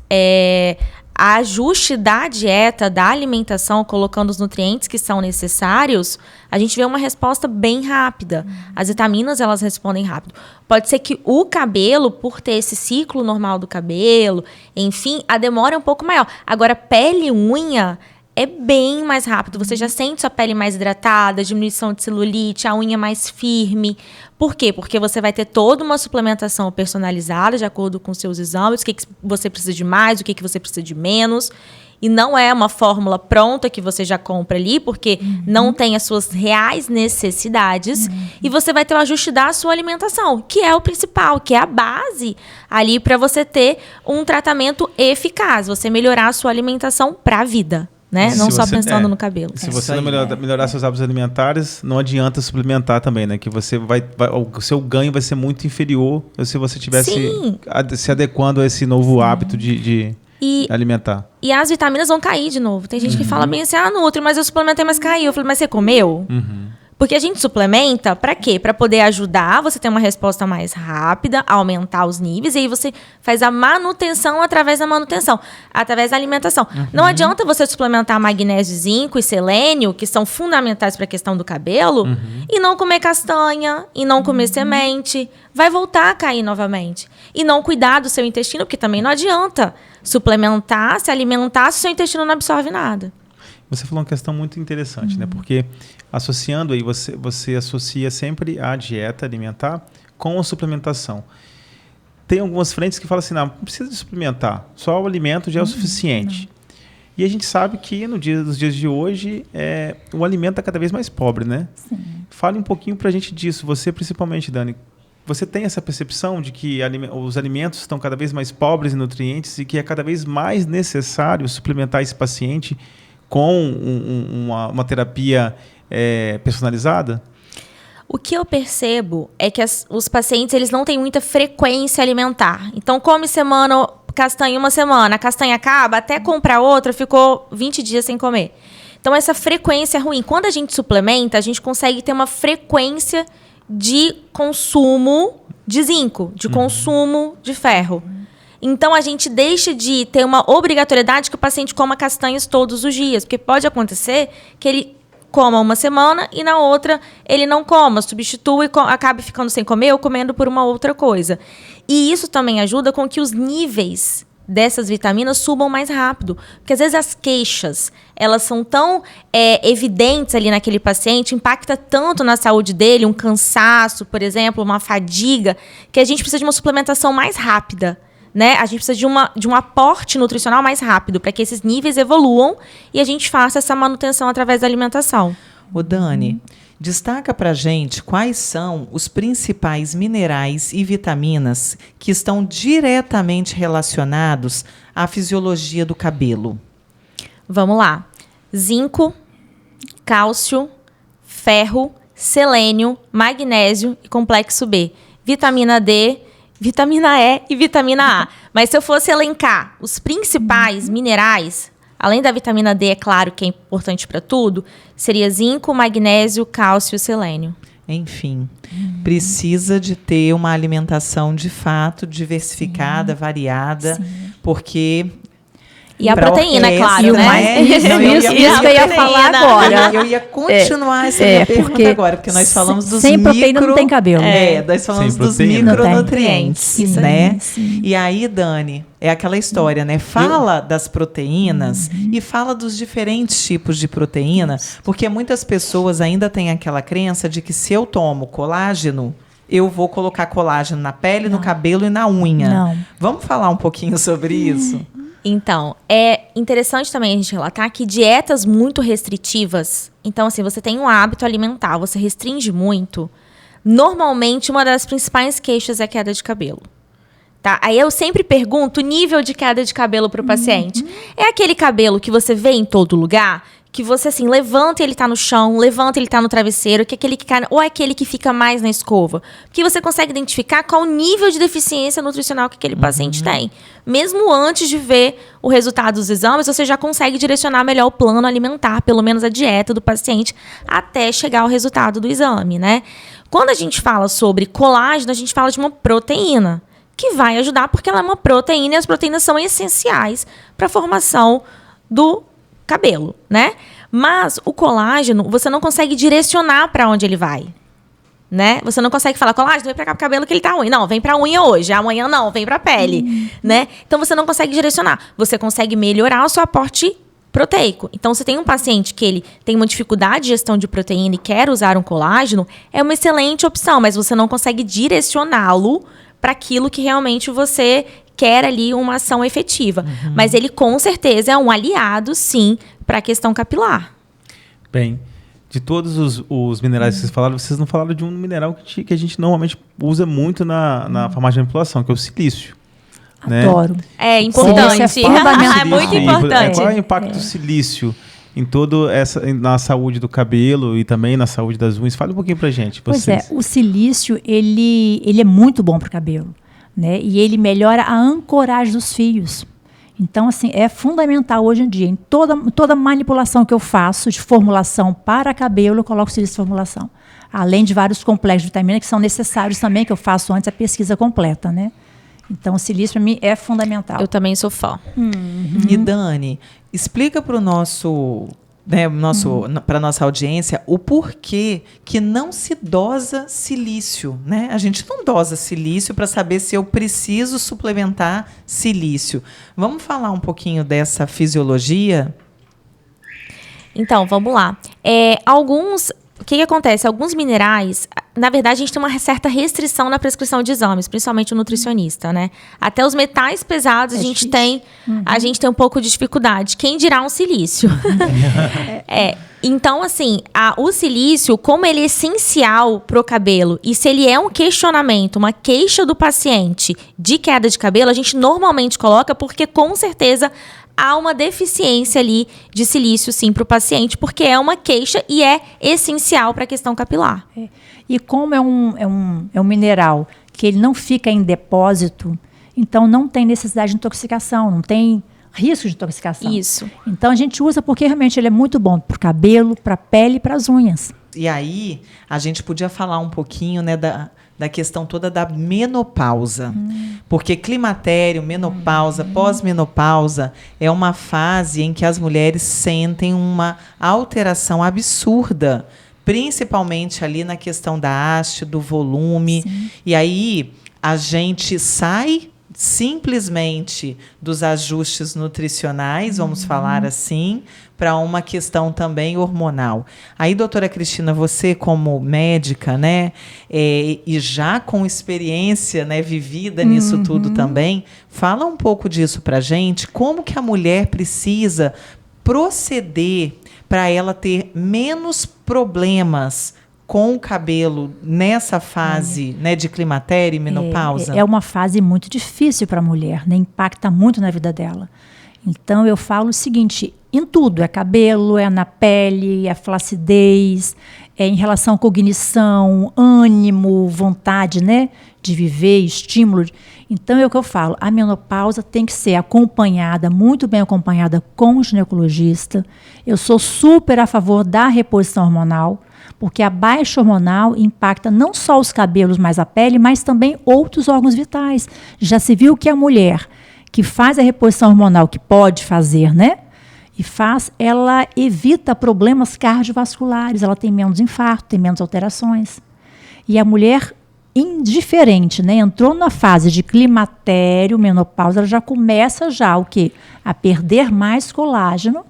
ajuste da dieta, da alimentação, colocando os nutrientes que são necessários, a gente vê uma resposta bem rápida. As vitaminas, elas respondem rápido. Pode ser que o cabelo, por ter esse ciclo normal do cabelo, enfim, a demora é um pouco maior. Agora, pele e unha é bem mais rápido. Você já sente sua pele mais hidratada, diminuição de celulite, a unha mais firme. Por quê? Porque você vai ter toda uma suplementação personalizada de acordo com seus exames, o que você precisa de mais, o que você precisa de menos. E não é uma fórmula pronta que você já compra ali, porque não tem as suas reais necessidades. E você vai ter o ajuste da sua alimentação, que é o principal, que é a base ali para você ter um tratamento eficaz, você melhorar a sua alimentação para a vida. Né? Não só pensando no cabelo.
Se você não melhorar seus hábitos alimentares, não adianta suplementar também, né? Que você o seu ganho vai ser muito inferior se você estivesse se adequando a esse novo hábito de alimentar.
E as vitaminas vão cair de novo. Tem gente que fala bem assim, Nutri, mas eu suplementei, mas caiu. Eu falei, mas você comeu? Porque a gente suplementa, para quê? Para poder ajudar você ter uma resposta mais rápida, aumentar os níveis, e aí você faz a manutenção através da alimentação. Não adianta você suplementar magnésio, zinco e selênio, que são fundamentais para a questão do cabelo, e não comer castanha, e não comer semente. Vai voltar a cair novamente. E não cuidar do seu intestino, porque também não adianta suplementar, se alimentar, se o seu intestino não absorve nada.
Você falou uma questão muito interessante, né? Porque associando aí, você associa sempre a dieta alimentar com a suplementação. Tem algumas frentes que falam assim, não precisa de suplementar, só o alimento já é o suficiente. E a gente sabe que nos dias de hoje, o alimento está cada vez mais pobre, né?
Sim.
Fale um pouquinho para a gente disso, você principalmente, Dani. Você tem essa percepção de que os alimentos estão cada vez mais pobres em nutrientes e que é cada vez mais necessário suplementar esse paciente com uma terapia personalizada?
O que eu percebo é que os pacientes eles não têm muita frequência alimentar. Então, come castanha uma semana, a castanha acaba, até comprar outra, ficou 20 dias sem comer. Então, essa frequência é ruim. Quando a gente suplementa, a gente consegue ter uma frequência de consumo de zinco, de consumo de ferro. Então, a gente deixa de ter uma obrigatoriedade que o paciente coma castanhas todos os dias. Porque pode acontecer que ele coma uma semana e na outra ele não coma, substitua e acabe ficando sem comer ou comendo por uma outra coisa. E isso também ajuda com que os níveis dessas vitaminas subam mais rápido. Porque às vezes as queixas, elas são tão evidentes ali naquele paciente, impacta tanto na saúde dele, um cansaço, por exemplo, uma fadiga, que a gente precisa de uma suplementação mais rápida. Né? A gente precisa de um aporte nutricional mais rápido para que esses níveis evoluam e a gente faça essa manutenção através da alimentação.
Ô Dani, destaca pra gente quais são os principais minerais e vitaminas que estão diretamente relacionados à fisiologia do cabelo.
Vamos lá. Zinco, cálcio, ferro, selênio, magnésio e complexo B. Vitamina D, vitamina E e vitamina A. Mas se eu fosse elencar os principais minerais, além da vitamina D, é claro que é importante para tudo, seria zinco, magnésio, cálcio e selênio.
Enfim, precisa de ter uma alimentação de fato diversificada, variada, porque...
E a proteína, é claro, né?
Isso que eu ia falar agora.
Eu ia continuar essa minha pergunta agora, porque nós falamos dos
sem proteína não tem cabelo.
Nós falamos dos micronutrientes, né? E aí, Dani, é aquela história, né? Fala das proteínas e fala dos diferentes tipos de proteína, porque muitas pessoas ainda têm aquela crença de que se eu tomo colágeno, eu vou colocar colágeno na pele, no cabelo e na unha.
Não.
Vamos falar um pouquinho sobre isso?
Então, é interessante também a gente relatar que dietas muito restritivas, então assim, você tem um hábito alimentar, você restringe muito, normalmente uma das principais queixas é a queda de cabelo. Tá? Aí eu sempre pergunto o nível de queda de cabelo para o paciente. É aquele cabelo que você vê em todo lugar? Que você, assim, levanta e ele tá no chão, levanta e ele tá no travesseiro, que é aquele que cai, ou é aquele que fica mais na escova? Porque você consegue identificar qual o nível de deficiência nutricional que aquele paciente tem. Mesmo antes de ver o resultado dos exames, você já consegue direcionar melhor o plano alimentar, pelo menos a dieta do paciente, até chegar ao resultado do exame, né? Quando a gente fala sobre colágeno, a gente fala de uma proteína, que vai ajudar porque ela é uma proteína e as proteínas são essenciais para a formação do cabelo, né? Mas o colágeno, você não consegue direcionar para onde ele vai, né? Você não consegue falar, colágeno, vem para cá pro cabelo que ele tá ruim. Não, vem pra unha hoje. Amanhã não, vem pra pele, né? Então você não consegue direcionar. Você consegue melhorar o seu aporte proteico. Então, se tem um paciente que ele tem uma dificuldade de gestão de proteína e quer usar um colágeno, é uma excelente opção, mas você não consegue direcioná-lo para aquilo que realmente você quer ali uma ação efetiva. Mas ele, com certeza, é um aliado, sim, para a questão capilar.
Bem, de todos os minerais que vocês falaram, vocês não falaram de um mineral que a gente normalmente usa muito na farmácia de manipulação, que é o silício.
Adoro.
Né?
É importante.
É fundamental.
É muito importante.
Qual é o impacto do silício em na saúde do cabelo e também na saúde das unhas? Fala um pouquinho pra gente.
Pois é, o silício, ele é muito bom para o cabelo, né? E ele melhora a ancoragem dos fios. Então, assim, é fundamental hoje em dia. Em toda manipulação que eu faço de formulação para cabelo, eu coloco silício de formulação. Além de vários complexos de vitamina que são necessários também, que eu faço antes a pesquisa completa, né? Então, o silício, para mim, é fundamental.
Eu também sou fã.
E, Dani, explica para para nossa audiência o porquê que não se dosa silício, né? A gente não dosa silício para saber se eu preciso suplementar silício. Vamos falar um pouquinho dessa fisiologia?
Então, vamos lá. O que acontece? Alguns minerais, na verdade, a gente tem uma certa restrição na prescrição de exames, principalmente o nutricionista, né? Até os metais pesados a gente tem um pouco de dificuldade. Quem dirá um silício? Então, assim, o silício, como ele é essencial para o cabelo, e se ele é um questionamento, uma queixa do paciente de queda de cabelo, a gente normalmente coloca porque, com certeza, há uma deficiência ali de silício, sim, para o paciente, porque é uma queixa e é essencial para a questão capilar.
E como é um mineral que ele não fica em depósito, então não tem necessidade de intoxicação, não tem risco de intoxicação.
Isso.
Então a gente usa porque realmente ele é muito bom para o cabelo, para a pele e para as unhas.
E aí, a gente podia falar um pouquinho, né, da questão toda da menopausa. Porque climatério, menopausa, pós-menopausa é uma fase em que as mulheres sentem uma alteração absurda, principalmente ali na questão da haste, do volume. Sim. E aí a gente sai simplesmente dos ajustes nutricionais, vamos falar assim, para uma questão também hormonal. Aí, doutora Cristina, você como médica, né, e já com experiência, né, vivida nisso tudo também, fala um pouco disso para a gente, como que a mulher precisa proceder para ela ter menos problemas com o cabelo nessa fase, né, de climatério e menopausa?
É uma fase muito difícil para a mulher, né? Impacta muito na vida dela. Então, eu falo o seguinte, em tudo, é cabelo, é na pele, é flacidez, é em relação à cognição, ânimo, vontade, né, de viver, estímulo. Então, é o que eu falo, a menopausa tem que ser acompanhada, muito bem acompanhada com o ginecologista. Eu sou super a favor da reposição hormonal, porque a baixa hormonal impacta não só os cabelos, mas a pele, mas também outros órgãos vitais. Já se viu que a mulher que faz a reposição hormonal, que pode fazer, né? E faz, ela evita problemas cardiovasculares, ela tem menos infarto, tem menos alterações. E a mulher indiferente, né? Entrou na fase de climatério, menopausa, ela já começa o quê? A perder mais colágeno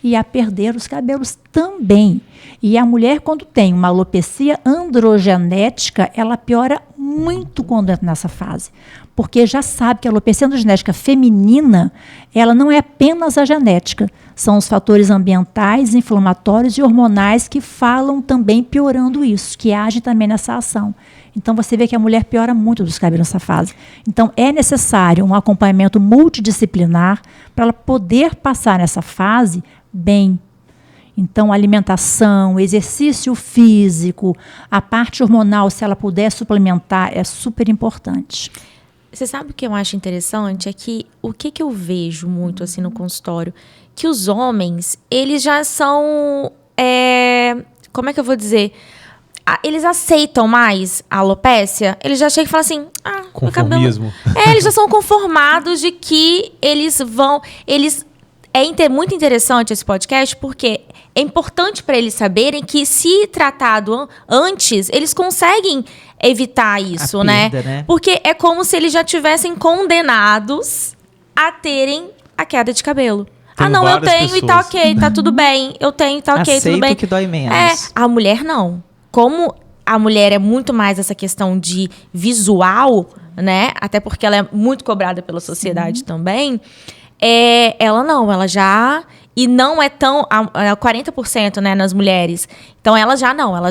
e a perder os cabelos também. E a mulher, quando tem uma alopecia androgenética, ela piora muito quando entra nessa fase. Porque já sabe que a alopecia androgenética feminina, ela não é apenas a genética. São os fatores ambientais, inflamatórios e hormonais que falam também piorando isso, que agem também nessa ação. Então, você vê que a mulher piora muito dos cabelos nessa fase. Então, é necessário um acompanhamento multidisciplinar para ela poder passar nessa fase bem. Então, alimentação, exercício físico, a parte hormonal, se ela puder suplementar, é super importante.
Você sabe o que eu acho interessante? É que o que eu vejo muito assim no consultório, que os homens, eles já são, como é que eu vou dizer? Eles aceitam mais a alopécia, eles já chegam e falam assim,
conformismo.
Eles já são conformados de que eles vão, muito interessante esse podcast, porque é importante para eles saberem que, se tratado antes, eles conseguem evitar isso, né? Porque é como se eles já tivessem condenados a terem a queda de cabelo. Não, eu tenho pessoas. E tá ok, tá tudo bem. Eu tenho e tá ok, tudo bem.
Aceito que dói menos.
A mulher não. Como a mulher é muito mais essa questão de visual, né? Até porque ela é muito cobrada pela sociedade também. Ela não, ela já... E não é tão... 40%, né, nas mulheres. Então, ela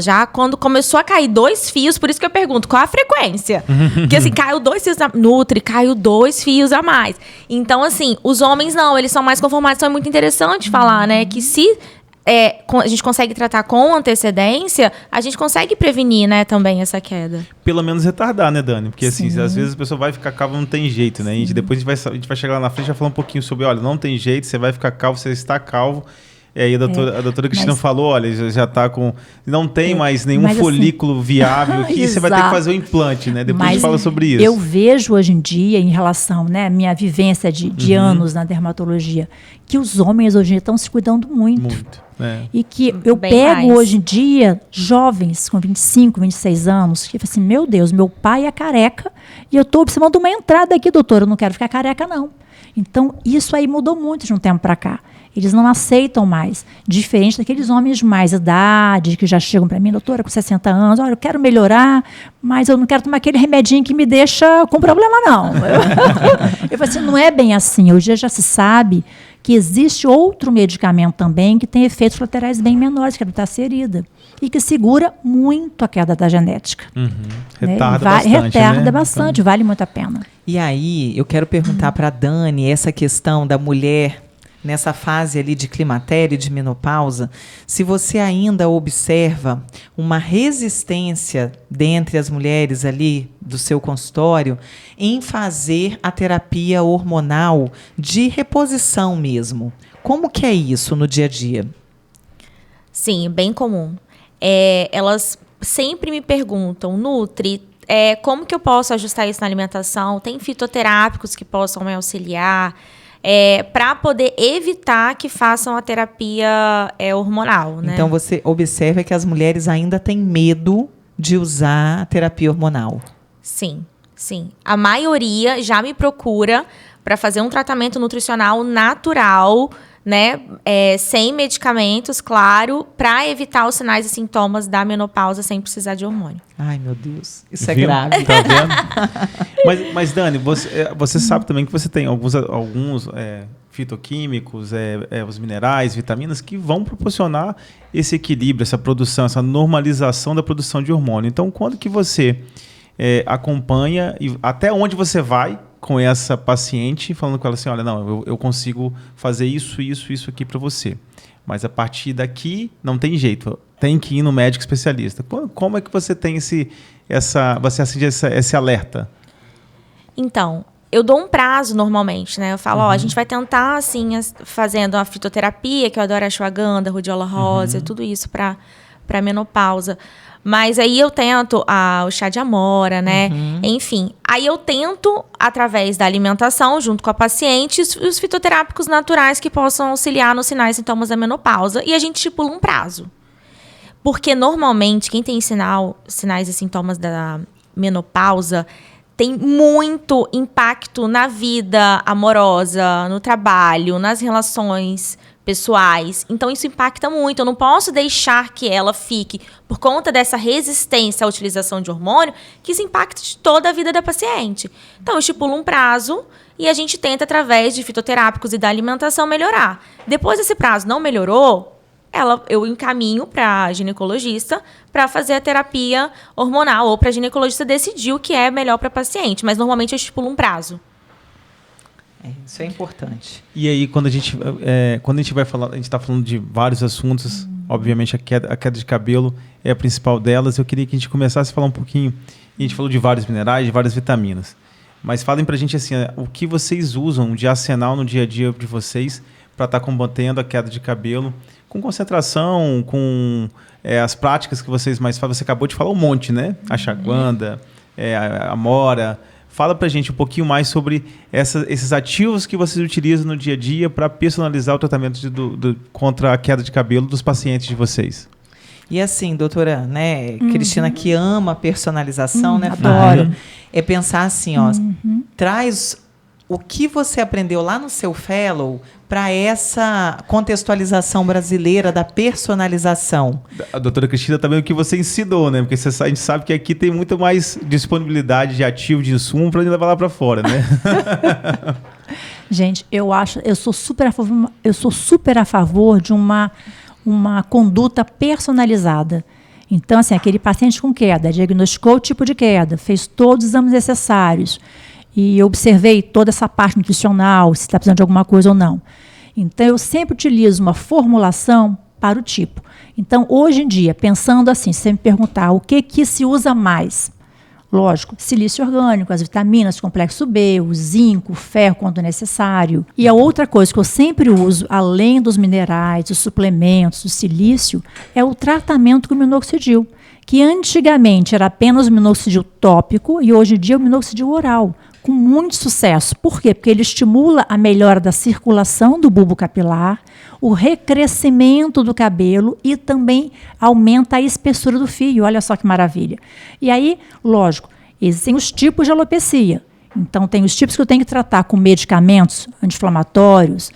já, quando começou a cair 2 fios... Por isso que eu pergunto, qual a frequência? Porque, assim, caiu 2 fios da Nutri, caiu 2 fios a mais. Então, assim, os homens não, eles são mais conformados. Então, é muito interessante falar, né, que se... a gente consegue tratar com antecedência, a gente consegue prevenir, né, também essa queda.
Pelo menos retardar, né, Dani? Porque, assim, às vezes a pessoa vai ficar calva, não tem jeito, né? E depois a gente vai chegar lá na frente e vai falar um pouquinho sobre, olha, não tem jeito, você vai ficar calvo, você está calvo. E aí a doutora Cristina falou, olha, já está com... Não tem mais nenhum folículo viável aqui, você vai ter que fazer o implante, né? Depois a gente fala sobre isso.
Eu vejo hoje em dia, em relação, né, minha vivência de anos na dermatologia, que os homens hoje em dia estão se cuidando muito. E que eu pego hoje em dia jovens com 25, 26 anos, que falam assim, meu Deus, meu pai é careca e eu estou observando uma entrada aqui, doutora, eu não quero ficar careca, não. Então, isso aí mudou muito de um tempo para cá. Eles não aceitam mais, diferente daqueles homens de mais idade, que já chegam para mim, doutora, com 60 anos, olha, eu quero melhorar, mas eu não quero tomar aquele remedinho que me deixa com problema, não. Eu falo assim, não é bem assim. Hoje já se sabe que existe outro medicamento também que tem efeitos colaterais bem menores, que é a butacerida, e que segura muito a queda da genética. Retarda bastante, vale muito a pena.
E aí, eu quero perguntar para a Dani essa questão da mulher nessa fase ali de climatério e de menopausa, se você ainda observa uma resistência dentre as mulheres ali do seu consultório em fazer a terapia hormonal de reposição mesmo. Como que é isso no dia a dia?
Sim, bem comum. Elas sempre me perguntam, Nutri, como que eu posso ajustar isso na alimentação? Tem fitoterápicos que possam me auxiliar? Para poder evitar que façam a terapia hormonal, né?
Então, você observa que as mulheres ainda têm medo de usar a terapia hormonal.
Sim. Sim. A maioria já me procura para fazer um tratamento nutricional natural, né? Sem medicamentos, claro, para evitar os sinais e sintomas da menopausa sem precisar de hormônio.
Ai, meu Deus. Isso é
Viu?
grave.
Tá vendo? Mas Dani, você sabe também que você tem alguns fitoquímicos, os minerais, vitaminas que vão proporcionar esse equilíbrio, essa produção, essa normalização da produção de hormônio. Então, quando que você acompanha e até onde você vai com essa paciente, falando com ela assim, olha, não, eu consigo fazer isso aqui para você. Mas a partir daqui não tem jeito, tem que ir no médico especialista. Como é que você tem esse alerta?
Então, eu dou um prazo normalmente, né? Eu falo, a gente vai tentar, assim, fazendo a fitoterapia, que eu adoro a ashwagandha, rhodiola rosa, tudo isso para menopausa. Mas aí eu tento o chá de amora, né? Enfim, aí eu tento, através da alimentação, junto com a paciente, os fitoterápicos naturais que possam auxiliar nos sinais e sintomas da menopausa. E a gente estipula um prazo. Porque, normalmente, quem tem sinais e sintomas da menopausa tem muito impacto na vida amorosa, no trabalho, nas relações pessoais. Então, isso impacta muito. Eu não posso deixar que ela fique, por conta dessa resistência à utilização de hormônio, que isso impacte toda a vida da paciente. Então, eu estipulo um prazo e a gente tenta, através de fitoterápicos e da alimentação, melhorar. Depois desse prazo não melhorou, eu encaminho para a ginecologista para fazer a terapia hormonal ou para a ginecologista decidir o que é melhor para a paciente. Mas, normalmente, eu estipulo um prazo.
Isso é importante.
E aí, quando a gente vai falar, a gente está falando de vários assuntos, obviamente a queda de cabelo é a principal delas. Eu queria que a gente começasse a falar um pouquinho, a gente falou de vários minerais, de várias vitaminas, mas falem pra gente assim, o que vocês usam de arsenal no dia a dia de vocês para estar combatendo a queda de cabelo, com concentração, com as práticas que vocês mais fazem. Você acabou de falar um monte, né? A ashwagandha, a amora. Fala pra gente um pouquinho mais sobre esses ativos que vocês utilizam no dia a dia para personalizar o tratamento contra a queda de cabelo dos pacientes de vocês.
E assim, doutora, né, Cristina, que ama a personalização, né,
adoro.
É pensar assim, ó, traz o que você aprendeu lá no seu fellow para essa contextualização brasileira da personalização.
A doutora Cristina também o que você ensinou, né? Porque a gente sabe que aqui tem muito mais disponibilidade de ativo, de insumo para levar lá para fora, né?
Gente, eu sou super a favor de uma conduta personalizada. Então, assim, aquele paciente com queda, diagnosticou o tipo de queda, fez todos os exames necessários, e observei toda essa parte nutricional, se está precisando de alguma coisa ou não. Então, eu sempre utilizo uma formulação para o tipo. Então, hoje em dia, pensando assim, se você me perguntar o que se usa mais, lógico, silício orgânico, as vitaminas, complexo B, o zinco, o ferro quando necessário. E a outra coisa que eu sempre uso, além dos minerais, dos suplementos, do silício, é o tratamento com minoxidil, que antigamente era apenas o minoxidil tópico e hoje em dia é o minoxidil oral, com muito sucesso. Por quê? Porque ele estimula a melhora da circulação do bulbo capilar, o recrescimento do cabelo e também aumenta a espessura do fio. Olha só que maravilha. E aí, lógico, existem os tipos de alopecia. Então, tem os tipos que eu tenho que tratar com medicamentos anti-inflamatórios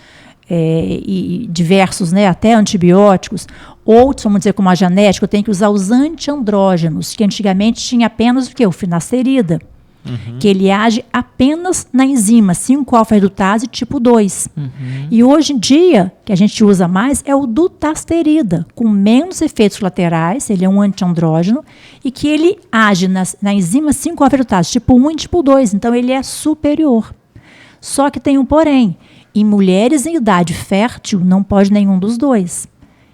e diversos, né, até antibióticos. Outros, vamos dizer, como a genética, eu tenho que usar os antiandrógenos, que antigamente tinha apenas o quê? O finasterida. Que ele age apenas na enzima 5-alfa-redutase tipo 2. E hoje em dia, que a gente usa mais, é o dutasterida, com menos efeitos colaterais, ele é um antiandrógeno, e que ele age na enzima 5-alfa-redutase tipo 1 e tipo 2, então ele é superior. Só que tem um porém, em mulheres em idade fértil, não pode nenhum dos dois.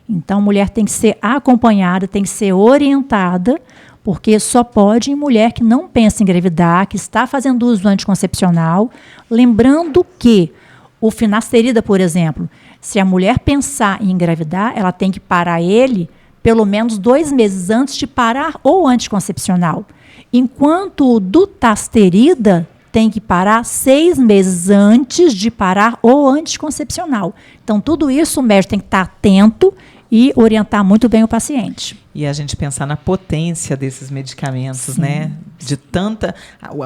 Então, a mulher tem que ser acompanhada, tem que ser orientada, porque só pode em mulher que não pensa em engravidar, que está fazendo uso do anticoncepcional. Lembrando que o finasterida, por exemplo, se a mulher pensar em engravidar, ela tem que parar ele pelo menos 2 meses antes de parar o anticoncepcional. Enquanto o dutasterida tem que parar 6 meses antes de parar o anticoncepcional. Então, tudo isso o médico tem que estar atento e orientar muito bem o paciente.
E a gente pensar na potência desses medicamentos, né? De tanta...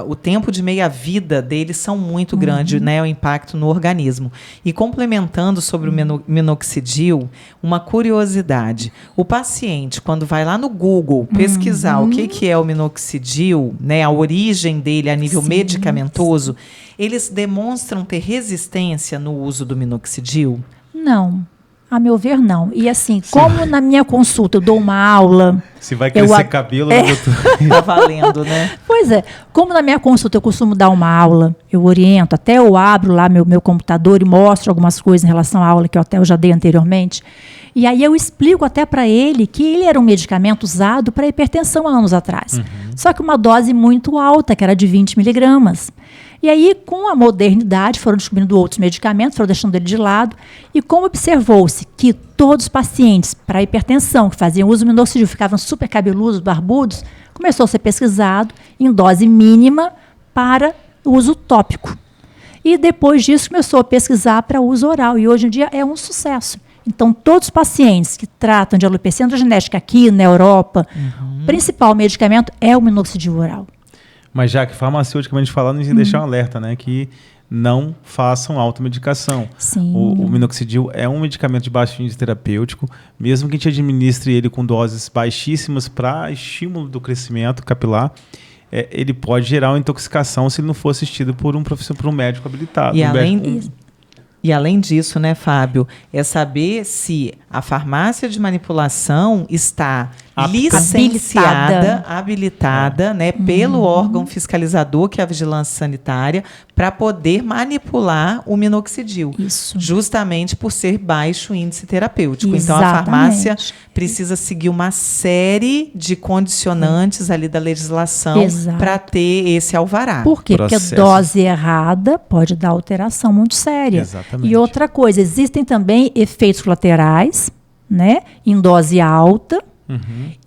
O tempo de meia-vida deles são muito grande, né? O impacto no organismo. E complementando sobre o minoxidil, uma curiosidade. O paciente, quando vai lá no Google pesquisar o que é o minoxidil, né? A origem dele a nível medicamentoso, eles demonstram ter resistência no uso do minoxidil?
Não. A meu ver, não. E assim, como na minha consulta eu dou uma aula...
Se vai crescer cabelo, doutor?
Tá valendo, né?
Pois é. Como na minha consulta eu costumo dar uma aula, eu oriento, até eu abro lá meu computador e mostro algumas coisas em relação à aula que eu já dei anteriormente. E aí eu explico até para ele que ele era um medicamento usado para hipertensão há anos atrás. Só que uma dose muito alta, que era de 20 miligramas. E aí, com a modernidade, foram descobrindo outros medicamentos, foram deixando ele de lado. E como observou-se que todos os pacientes para hipertensão que faziam uso do minoxidil ficavam super cabeludos, barbudos, começou a ser pesquisado em dose mínima para uso tópico. E depois disso começou a pesquisar para uso oral. E hoje em dia é um sucesso. Então, todos os pacientes que tratam de alopecia androgenética aqui na Europa, o principal medicamento é o minoxidil oral.
Mas já que farmaceuticamente falando, a gente tem que deixar um alerta, né? Que não façam automedicação.
Sim.
O minoxidil é um medicamento de baixo índice terapêutico, mesmo que a gente administre ele com doses baixíssimas para estímulo do crescimento capilar, ele pode gerar uma intoxicação se ele não for assistido por um profissional, por um médico habilitado.
E além disso, né, Fábio, é saber se a farmácia de manipulação está habilitada, né, pelo órgão fiscalizador, que é a Vigilância Sanitária, para poder manipular o minoxidil.
Isso.
Justamente por ser baixo índice terapêutico.
Exatamente.
Então, a farmácia precisa seguir uma série de condicionantes ali da legislação para ter esse alvará.
Por quê? Porque a dose errada pode dar alteração muito séria.
Exatamente.
E outra coisa, existem também efeitos colaterais, né, em dose alta,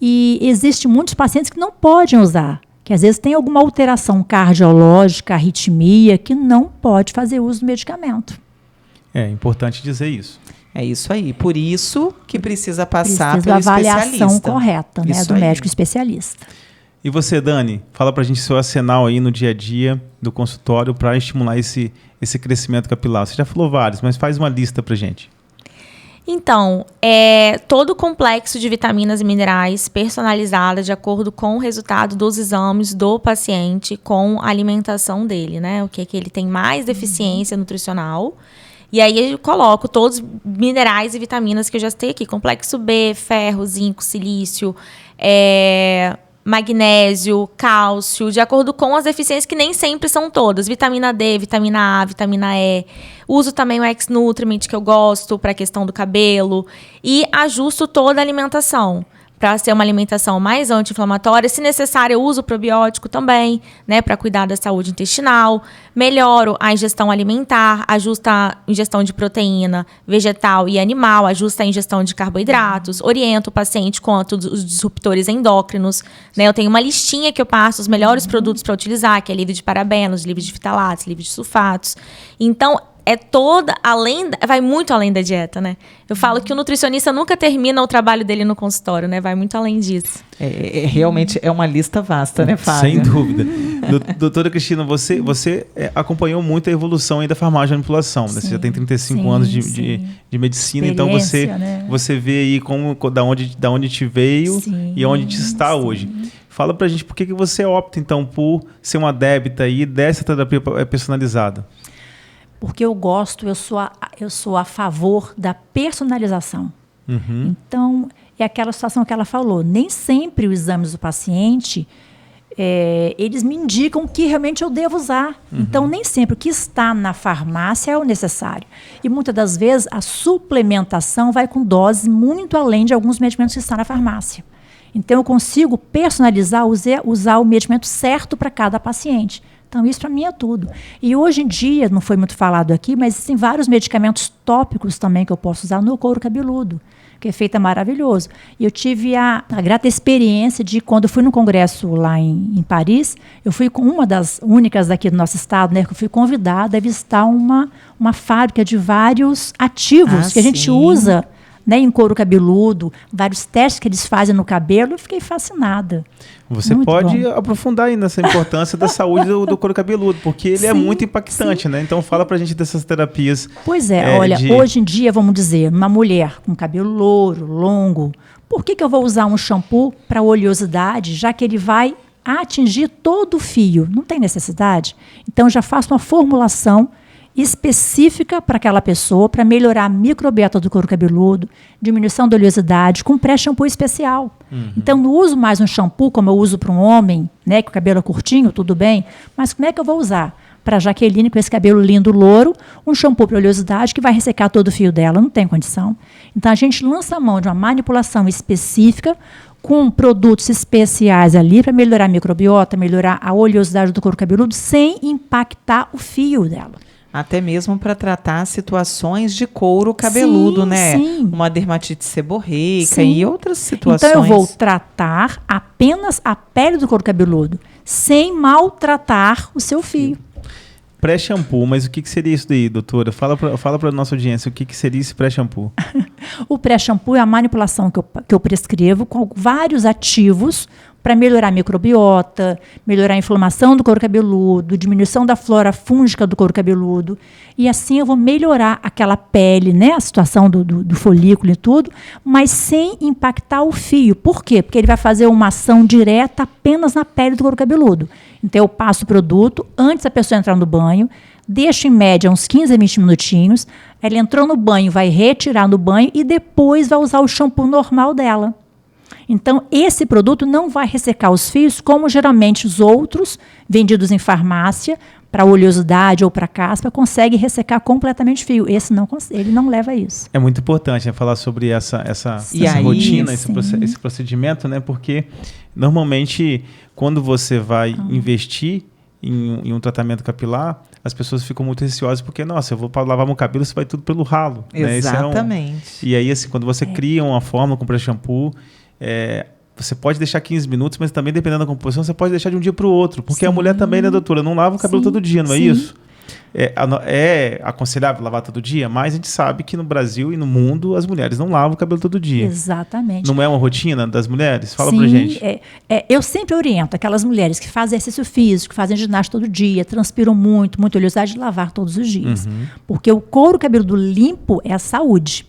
e existem muitos pacientes que não podem usar, que às vezes tem alguma alteração cardiológica, arritmia, que não pode fazer uso do medicamento.
É importante dizer isso.
É isso aí. Por isso que precisa passar
pelo especialista. Avaliação correta, né,
isso
do
aí.
médico especialista.
E você, Dani, fala pra gente seu arsenal aí no dia a dia do consultório para estimular esse crescimento capilar. Você já falou vários, mas faz uma lista pra gente.
Então, todo o complexo de vitaminas e minerais personalizada de acordo com o resultado dos exames do paciente com a alimentação dele, né? O que ele tem mais deficiência nutricional. E aí eu coloco todos os minerais e vitaminas que eu já citei aqui. Complexo B, ferro, zinco, silício, magnésio, cálcio, de acordo com as deficiências que nem sempre são todas. Vitamina D, vitamina A, vitamina E. Uso também o X-Nutriment, que eu gosto, para a questão do cabelo. E ajusto toda a alimentação para ser uma alimentação mais anti-inflamatória. Se necessário, eu uso probiótico também, né, para cuidar da saúde intestinal. Melhoro a ingestão alimentar, ajusta a ingestão de proteína vegetal e animal, ajusta a ingestão de carboidratos, oriento o paciente quanto os disruptores endócrinos. Né, eu tenho uma listinha que eu passo os melhores produtos para utilizar, que é livre de parabenos, livre de fitalatos, livre de sulfatos. Então, vai muito além da dieta, né? Eu falo que o nutricionista nunca termina o trabalho dele no consultório, né? Vai muito além disso.
Realmente é uma lista vasta, né, Fábio?
Sem dúvida. Doutora Cristina, você acompanhou muito a evolução aí da farmácia de manipulação, né? Você já tem 35 anos de medicina, então você vê aí da onde te veio e onde te está hoje. Fala pra gente por que você opta, então, por ser uma adepta aí dessa terapia personalizada.
Porque eu sou a favor da personalização. Então, é aquela situação que ela falou. Nem sempre os exames do paciente, eles me indicam o que realmente eu devo usar. Então, nem sempre o que está na farmácia é o necessário. E muitas das vezes, a suplementação vai com doses muito além de alguns medicamentos que estão na farmácia. Então, eu consigo personalizar, usar o medicamento certo para cada paciente. Então, isso para mim é tudo. E hoje em dia, não foi muito falado aqui, mas existem vários medicamentos tópicos também que eu posso usar no couro cabeludo, que o efeito é maravilhoso. E eu tive a grata experiência de, quando eu fui no congresso lá em Paris, eu fui com uma das únicas daqui do nosso estado, né, que eu fui convidada a visitar uma fábrica de vários ativos que a gente usa né, em couro cabeludo, vários testes que eles fazem no cabelo, eu fiquei fascinada.
Você
Muito
pode
bom.
aprofundar aí nessa importância da saúde do couro cabeludo, porque ele é
Sim,
muito impactante, né? Então fala pra gente dessas terapias.
Pois é, olha, hoje em dia, vamos dizer, uma mulher com cabelo louro, longo, por que eu vou usar um shampoo para oleosidade, já que ele vai atingir todo o fio? Não tem necessidade. Então, já faço uma formulação específica para aquela pessoa, para melhorar a microbiota do couro cabeludo, diminuição da oleosidade, com pré-shampoo especial. Então, não uso mais um shampoo como eu uso para um homem, né, que o cabelo é curtinho, tudo bem, mas como é que eu vou usar? Para a Jaqueline, com esse cabelo lindo louro, um shampoo para oleosidade que vai ressecar todo o fio dela, não tem condição. Então, a gente lança a mão de uma manipulação específica com produtos especiais ali para melhorar a microbiota, melhorar a oleosidade do couro cabeludo, sem impactar o fio dela.
Até mesmo para tratar situações de couro cabeludo,
Sim,
né?
sim.
Uma dermatite seborreica
Sim.
e outras situações.
Então, eu vou tratar apenas a pele do couro cabeludo, sem maltratar o seu fio.
Pré-shampoo, mas o que seria isso daí, doutora? Fala para a nossa audiência, o que seria esse pré-shampoo?
O pré-shampoo é a manipulação que eu prescrevo com vários ativos para melhorar a microbiota, melhorar a inflamação do couro cabeludo, diminuição da flora fúngica do couro cabeludo. E assim eu vou melhorar aquela pele, né, a situação do folículo e tudo, mas sem impactar o fio. Por quê? Porque ele vai fazer uma ação direta apenas na pele do couro cabeludo. Então eu passo o produto antes da pessoa entrar no banho, deixo em média uns 15 a 20 minutinhos, ela entrou no banho, vai retirar no banho e depois vai usar o shampoo normal dela. Então, esse produto não vai ressecar os fios, como geralmente os outros, vendidos em farmácia, para oleosidade ou para caspa, consegue ressecar completamente o fio. Esse não, ele não leva isso.
É muito importante, né, falar sobre essa
aí,
rotina,
sim.
esse procedimento, né? Porque normalmente, quando você vai investir em um tratamento capilar, as pessoas ficam muito receosas porque, nossa, eu vou lavar meu cabelo, isso vai tudo pelo ralo. Né?
Exatamente.
E aí, assim, quando você cria uma fórmula com pré-shampoo, você pode deixar 15 minutos, mas também, dependendo da composição, você pode deixar de um dia para o outro. Porque
Sim.
a mulher também, né, doutora, não lava o cabelo
Sim,
todo dia, não é
sim.
isso? É aconselhável lavar todo dia, mas a gente sabe que no Brasil e no mundo as mulheres não lavam o cabelo todo dia.
Exatamente.
Não é uma rotina das mulheres? Fala
Sim,
pra gente.
Eu sempre oriento aquelas mulheres que fazem exercício físico, que fazem ginástica todo dia, transpiram muito, muita oleosidade, de lavar todos os dias. Porque o couro cabeludo limpo é a saúde.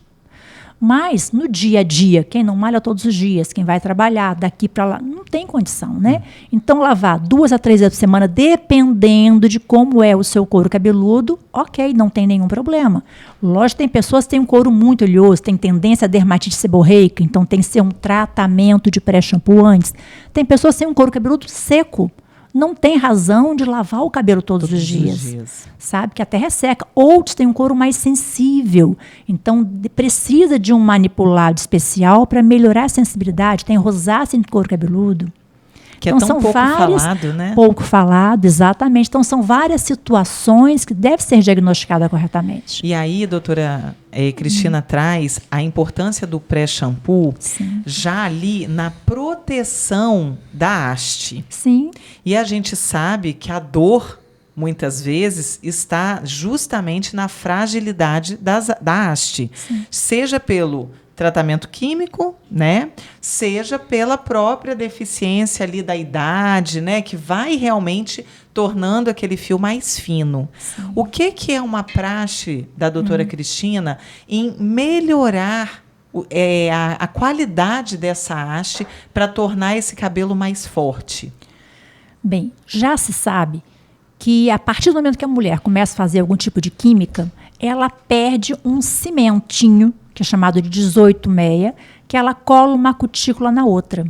Mas, no dia a dia, quem não malha todos os dias, quem vai trabalhar daqui para lá, não tem condição, né? Então, lavar 2 a 3 vezes por semana, dependendo de como é o seu couro cabeludo, ok, não tem nenhum problema. Lógico, tem pessoas que têm um couro muito oleoso, tem tendência a dermatite seborreica, então tem que ser um tratamento de pré-shampoo antes. Tem pessoas que têm um couro cabeludo seco. Não tem razão de lavar o cabelo todos os dias. Sabe? Que até resseca. Outros têm um couro mais sensível. Então, precisa de um manipulado especial para melhorar a sensibilidade. Tem rosácea no couro cabeludo.
Que
então,
é tão
são
pouco
várias,
falado, né?
Pouco falado, exatamente. Então, são várias situações que devem ser diagnosticadas corretamente.
E aí, doutora Cristina traz a importância do pré-shampoo já ali na proteção da haste.
Sim.
E a gente sabe que a dor, muitas vezes, está justamente na fragilidade da haste.
Sim.
Seja pelo tratamento químico, né? Seja pela própria deficiência ali da idade, né? Que vai realmente tornando aquele fio mais fino.
Sim.
O que é uma praxe da doutora Cristina em melhorar a qualidade dessa haste para tornar esse cabelo mais forte?
Bem, já se sabe que a partir do momento que a mulher começa a fazer algum tipo de química, ela perde um cimentinho, que é chamado de 18-6, que ela cola uma cutícula na outra.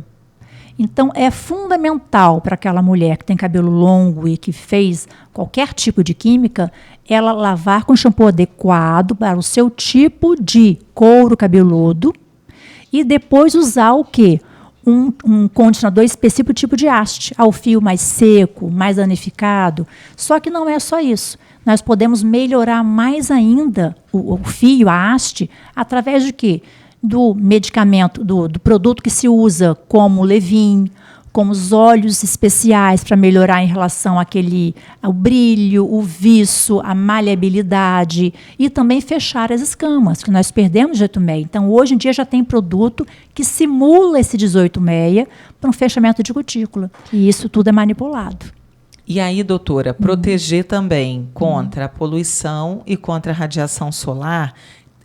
Então, é fundamental para aquela mulher que tem cabelo longo e que fez qualquer tipo de química, ela lavar com shampoo adequado para o seu tipo de couro cabeludo e depois usar o quê? Um condicionador específico tipo de haste, ao fio mais seco, mais danificado. Só que não é só isso. Nós podemos melhorar mais ainda o fio, a haste, através de quê? Do medicamento, do produto que se usa como Levin, com os óleos especiais para melhorar em relação ao brilho, o viço, a maleabilidade e também fechar as escamas, que nós perdemos 18,6. Então, hoje em dia já tem produto que simula esse 18,6 para um fechamento de cutícula. E isso tudo é manipulado.
E aí, doutora, proteger também contra a poluição e contra a radiação solar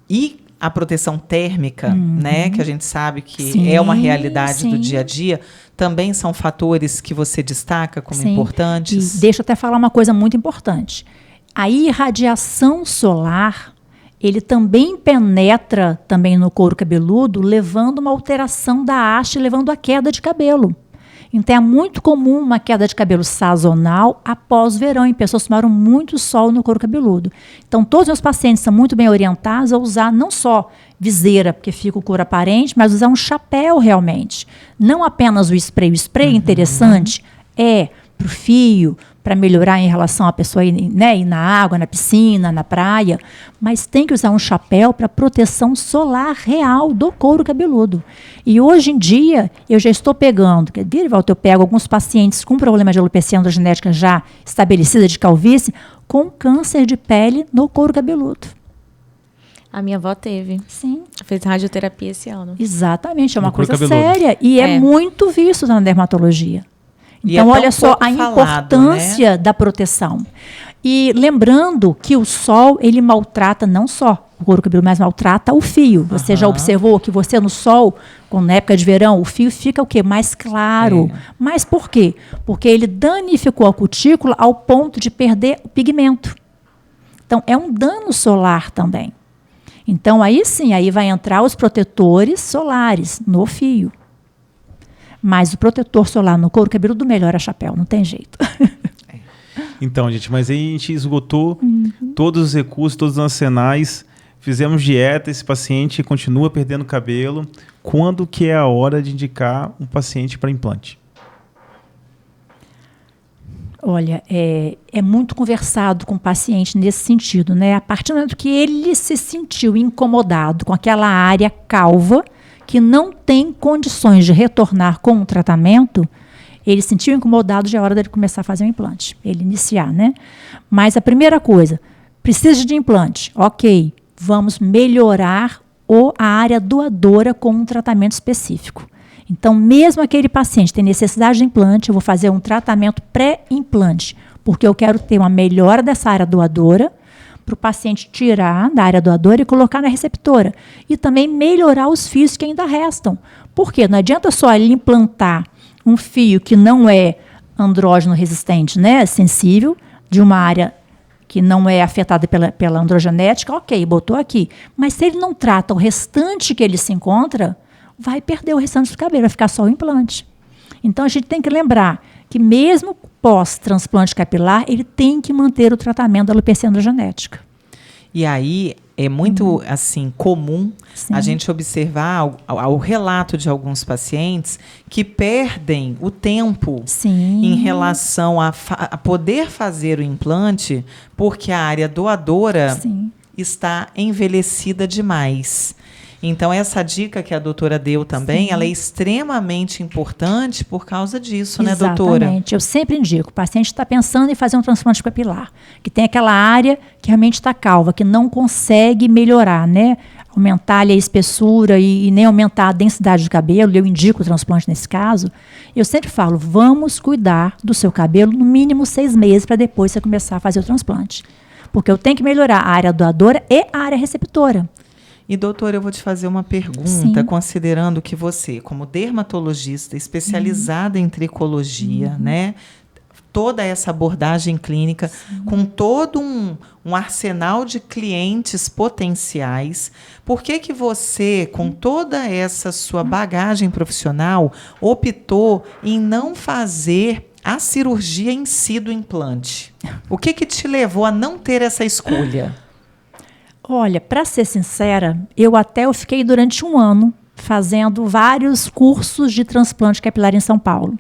e a proteção térmica, né, que a gente sabe que
Sim,
é uma realidade
sim.
do dia a dia, também são fatores que você destaca como
Sim.
importantes?
E deixa eu até falar uma coisa muito importante. A irradiação solar, ele também penetra também no couro cabeludo, levando uma alteração da haste, levando a queda de cabelo. Então, é muito comum uma queda de cabelo sazonal após o verão, em pessoas que tomaram muito sol no couro cabeludo. Então, todos os meus pacientes são muito bem orientados a usar não só viseira, porque fica o couro aparente, mas usar um chapéu realmente. Não apenas o spray. O spray é interessante, para o fio, para melhorar em relação à pessoa ir, né, ir na água, na piscina, na praia, mas tem que usar um chapéu para proteção solar real do couro cabeludo. E hoje em dia, eu já estou pegando, eu pego alguns pacientes com problema de alopecia androgenética já estabelecida de calvície, com câncer de pele no couro cabeludo.
A minha avó teve.
Sim.
Fez radioterapia esse ano.
Exatamente, é uma
No couro
coisa
cabeludo.
séria e é muito visto na dermatologia.
E
Então,
é tão
olha só
pouco
a
falado,
importância da proteção. E lembrando que o sol, ele maltrata não só o couro cabeludo, mas maltrata o fio. Você já observou que você no sol, na época de verão, o fio fica o quê? Mais claro. Mas por quê? Porque ele danificou a cutícula ao ponto de perder o pigmento. Então, é um dano solar também. Então, aí sim, aí vai entrar os protetores solares no fio. Mas o protetor solar no couro cabeludo melhora chapéu, não tem jeito.
Então, gente, mas aí a gente esgotou todos os recursos, todos os arsenais, fizemos dieta, esse paciente continua perdendo cabelo. Quando que é a hora de indicar um paciente para implante?
Olha, é muito conversado com o paciente nesse sentido, né? A partir do momento que ele se sentiu incomodado com aquela área calva, que não tem condições de retornar com o tratamento, ele se sentiu incomodado, já é hora dele começar a fazer um implante, ele iniciar, né? Mas a primeira coisa, precisa de implante, ok, vamos melhorar a área doadora com um tratamento específico. Então, mesmo aquele paciente tem necessidade de implante, eu vou fazer um tratamento pré-implante, porque eu quero ter uma melhora dessa área doadora, para o paciente tirar da área doadora e colocar na receptora. E também melhorar os fios que ainda restam. Por quê? Não adianta só ele implantar um fio que não é andrógeno resistente, né, sensível, de uma área que não é afetada pela androgenética, ok, botou aqui. Mas se ele não trata o restante que ele se encontra, vai perder o restante do cabelo, vai ficar só o implante. Então, a gente tem que lembrar que mesmo pós-transplante capilar, ele tem que manter o tratamento da alopecia androgenética.
E aí é muito assim comum
Sim.
a gente observar o relato de alguns pacientes que perdem o tempo
Sim.
em relação a poder fazer o implante porque a área doadora
Sim.
está envelhecida demais. Então, essa dica que a doutora deu também, ela é extremamente importante por causa disso, né, doutora?
Exatamente. Eu sempre indico, o paciente está pensando em fazer um transplante capilar, que tem aquela área que realmente está calva, que não consegue melhorar, né? Aumentar ali a espessura e nem aumentar a densidade do cabelo, eu indico o transplante nesse caso. Eu sempre falo, vamos cuidar do seu cabelo no mínimo 6 meses para depois você começar a fazer o transplante. Porque eu tenho que melhorar a área doadora e a área receptora.
E, doutora, eu vou te fazer uma pergunta,
Sim.
considerando que você, como dermatologista especializada em tricologia, né, toda essa abordagem clínica, com todo um arsenal de clientes potenciais, por que você, com toda essa sua bagagem profissional, optou em não fazer a cirurgia em si do implante? O que te levou a não ter essa escolha?
Olha, para ser sincera, eu fiquei durante 1 ano fazendo vários cursos de transplante capilar em São Paulo.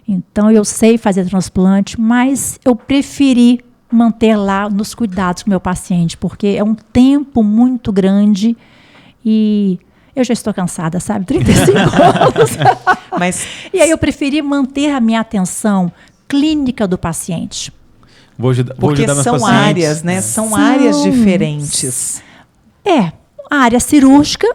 Então, eu sei fazer transplante, mas eu preferi manter lá nos cuidados com o meu paciente, porque é um tempo muito grande e Eu já estou cansada, sabe? 35 anos.
Mas
E aí eu preferi manter a minha atenção clínica do paciente.
Vou ajudar
porque
meus
são
pacientes.
áreas, né? São áreas diferentes.
A área cirúrgica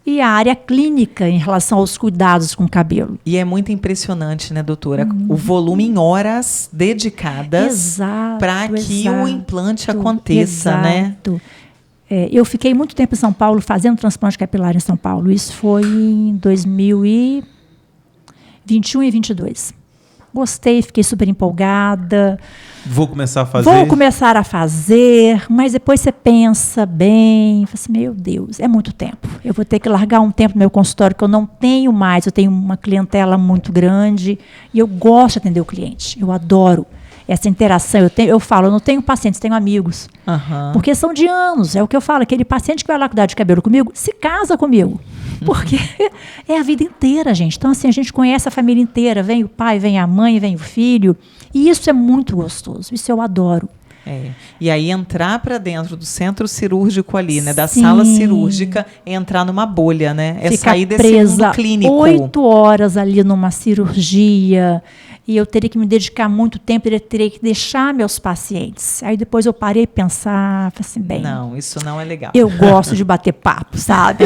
e a área clínica em relação aos cuidados com o cabelo.
E é muito impressionante, né, doutora? O volume em horas dedicadas para que o implante aconteça, né?
Eu fiquei muito tempo em São Paulo fazendo transplante capilar em São Paulo. Isso foi em 2021 e 2022. Gostei, fiquei super empolgada.
Vou começar a fazer.
Vou começar a fazer, mas depois você pensa bem, fala assim, meu Deus, é muito tempo. Eu vou ter que largar um tempo no meu consultório que eu não tenho mais, eu tenho uma clientela muito grande e eu gosto de atender o cliente, eu adoro essa interação. Eu falo, eu não tenho pacientes, tenho amigos. Porque são de anos, é o que eu falo, aquele paciente que vai lá cuidar de cabelo comigo, se casa comigo. Porque é a vida inteira, gente. Então, assim, a gente conhece a família inteira. Vem o pai, vem a mãe, vem o filho. E isso é muito gostoso. Isso eu adoro.
E aí entrar para dentro do centro cirúrgico ali, né? Da
Sim.
sala cirúrgica, é entrar numa bolha, né? É
Ficar
sair desse
presa
mundo clínico.
8 horas ali numa cirurgia. E eu teria que me dedicar muito tempo, eu teria que deixar meus pacientes. Aí depois eu parei de pensar, falei assim, bem...
Não, isso não é legal.
Eu gosto de bater papo, sabe?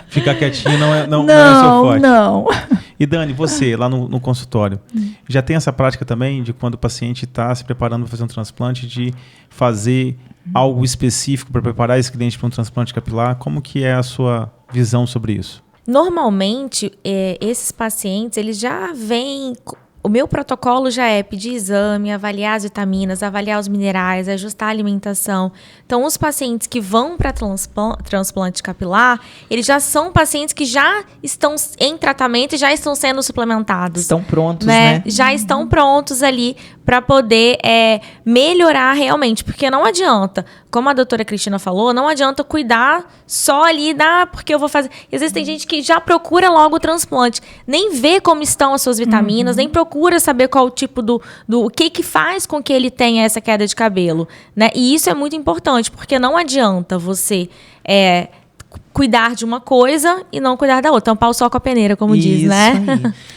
Ficar quietinho não é seu forte.
Não.
E Dani, você lá no consultório, já tem essa prática também de quando o paciente está se preparando para fazer um transplante, de fazer algo específico para preparar esse cliente para um transplante capilar? Como que é a sua visão sobre isso?
Normalmente, esses pacientes, eles já vêm... O meu protocolo já é pedir exame, avaliar as vitaminas, avaliar os minerais, ajustar a alimentação. Então, os pacientes que vão para transplante capilar, eles já são pacientes que já estão em tratamento e já estão sendo suplementados.
Estão prontos, né?
Já estão prontos ali para poder melhorar realmente. Porque não adianta, como a doutora Cristina falou, não adianta cuidar só ali porque eu vou fazer... E às vezes tem gente que já procura logo o transplante, nem vê como estão as suas vitaminas, nem procura saber qual o tipo o que faz com que ele tenha essa queda de cabelo, né? E isso é muito importante, porque não adianta você cuidar de uma coisa e não cuidar da outra. Tampar o sol com a peneira, como diz, né?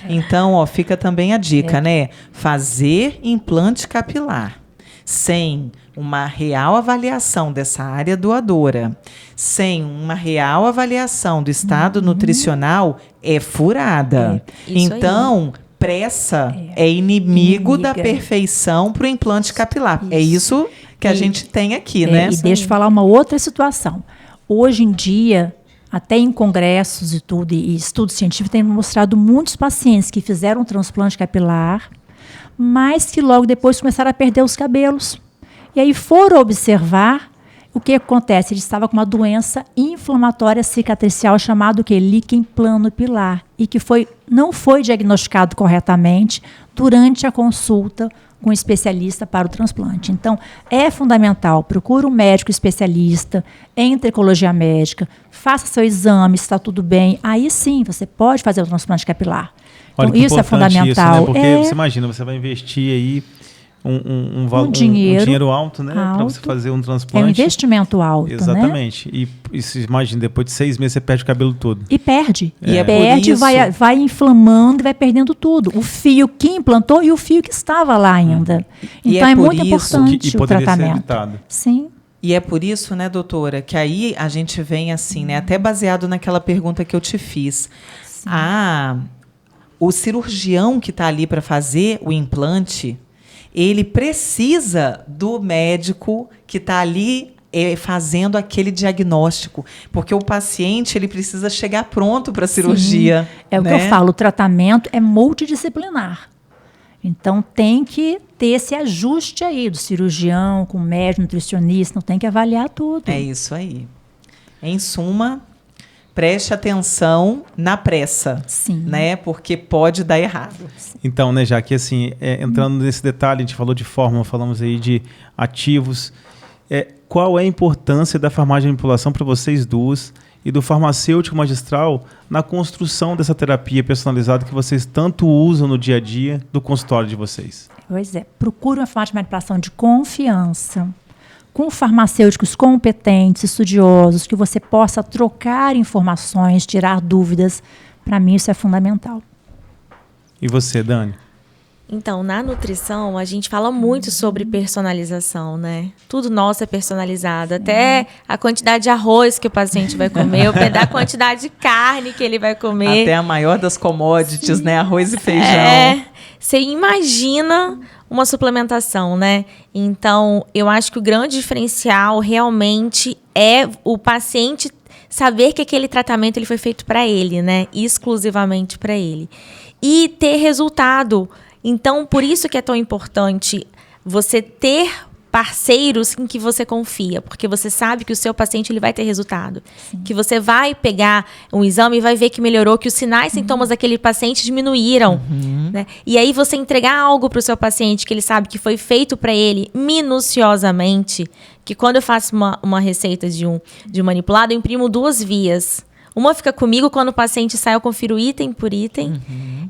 Aí. Então, fica também a dica, né? Fazer implante capilar sem uma real avaliação dessa área doadora, sem uma real avaliação do estado nutricional, é furada. Então, pressa é inimigo da perfeição para o implante capilar. Isso. É isso que a gente tem aqui, né?
E deixa eu falar uma outra situação. Hoje em dia, até em congressos e tudo, e estudos científicos, têm mostrado muitos pacientes que fizeram um transplante capilar, mas que logo depois começaram a perder os cabelos. E aí foram observar o que acontece. Ele estava com uma doença inflamatória cicatricial chamada líquen plano-pilar e que não foi diagnosticado corretamente durante a consulta com um especialista para o transplante. Então, é fundamental, procure um médico especialista em tricologia médica, faça seu exame, se está tudo bem, aí sim você pode fazer o transplante capilar.
Olha,
então, isso é fundamental.
Isso, né? Porque você imagina, você vai investir aí um dinheiro alto, né? Para você fazer um transplante.
É um investimento alto,
exatamente. Né? E se imagina, depois de 6 meses você perde o cabelo todo.
E perde.
E
perde, vai inflamando e vai perdendo tudo. O fio que implantou e o fio que estava lá ainda. Então é muito importante o tratamento.
Ser evitado.
Sim.
E é por isso, né, doutora, que aí a gente vem assim, né? Até baseado naquela pergunta que eu te fiz. Sim. O cirurgião que está ali para fazer o implante, ele precisa do médico que está ali fazendo aquele diagnóstico, porque o paciente ele precisa chegar pronto para a cirurgia.
Sim. É o que eu falo, o tratamento é multidisciplinar. Então tem que ter esse ajuste aí do cirurgião, com o médico, nutricionista, não tem que avaliar tudo.
É isso aí. Em suma, preste atenção na pressa, né? Porque pode dar errado.
Então, né, já que assim, entrando nesse detalhe, a gente falou de fórmula, falamos aí de ativos. Qual é a importância da farmácia de manipulação para vocês duas e do farmacêutico magistral na construção dessa terapia personalizada que vocês tanto usam no dia a dia do consultório de vocês?
Pois é, procure uma farmácia de manipulação de confiança, com farmacêuticos competentes, estudiosos, que você possa trocar informações, tirar dúvidas. Para mim, isso é fundamental.
E você, Dani?
Então, na nutrição, a gente fala muito sobre personalização, né? Tudo nosso é personalizado. Até a quantidade de arroz que o paciente vai comer, a quantidade de carne que ele vai comer.
Até a maior das commodities, né? Arroz e feijão.
Você imagina uma suplementação, né? Então, eu acho que o grande diferencial realmente é o paciente saber que aquele tratamento ele foi feito para ele, né? Exclusivamente para ele. E ter resultado. Então, por isso que é tão importante você ter parceiros em que você confia, porque você sabe que o seu paciente ele vai ter resultado. Sim. Que você vai pegar um exame e vai ver que melhorou, que os sinais e sintomas daquele paciente diminuíram. Né? E aí você entregar algo para o seu paciente que ele sabe que foi feito para ele minuciosamente, que quando eu faço uma receita de um manipulado, eu imprimo 2 vias. Uma fica comigo, quando o paciente sai, eu confiro item por item.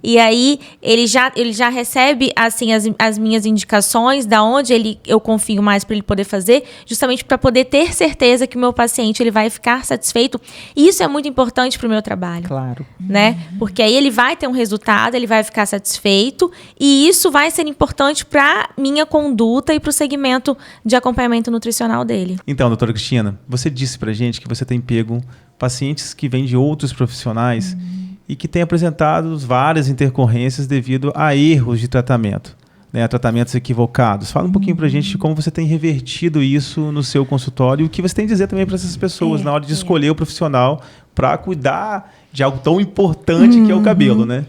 E aí, ele já recebe assim, as minhas indicações, da onde eu confio mais para ele poder fazer, justamente para poder ter certeza que o meu paciente ele vai ficar satisfeito. E isso é muito importante para o meu trabalho.
Claro.
Né? Porque aí ele vai ter um resultado, ele vai ficar satisfeito, e isso vai ser importante para minha conduta e para o segmento de acompanhamento nutricional dele.
Então, doutora Cristina, você disse pra gente que você tem pego pacientes que vêm de outros profissionais e que têm apresentado várias intercorrências devido a erros de tratamento, né, a tratamentos equivocados. Fala um pouquinho pra gente de como você tem revertido isso no seu consultório e o que você tem a dizer também para essas pessoas na hora de escolher o profissional para cuidar de algo tão importante que é o cabelo, né?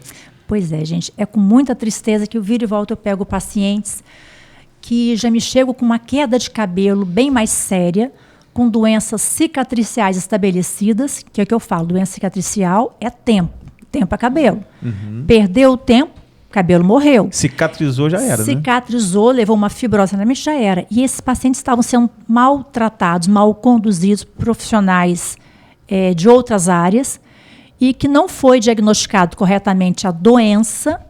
Pois é, gente. É com muita tristeza que eu viro e volto, eu pego pacientes que já me chegam com uma queda de cabelo bem mais séria, com doenças cicatriciais estabelecidas, que é o que eu falo, doença cicatricial é tempo é cabelo. Perdeu o tempo, cabelo morreu.
Cicatrizou, já era,
Cicatrizou, levou uma fibrose, realmente já era. E esses pacientes estavam sendo maltratados, mal conduzidos por profissionais de outras áreas, e que não foi diagnosticado corretamente a doença,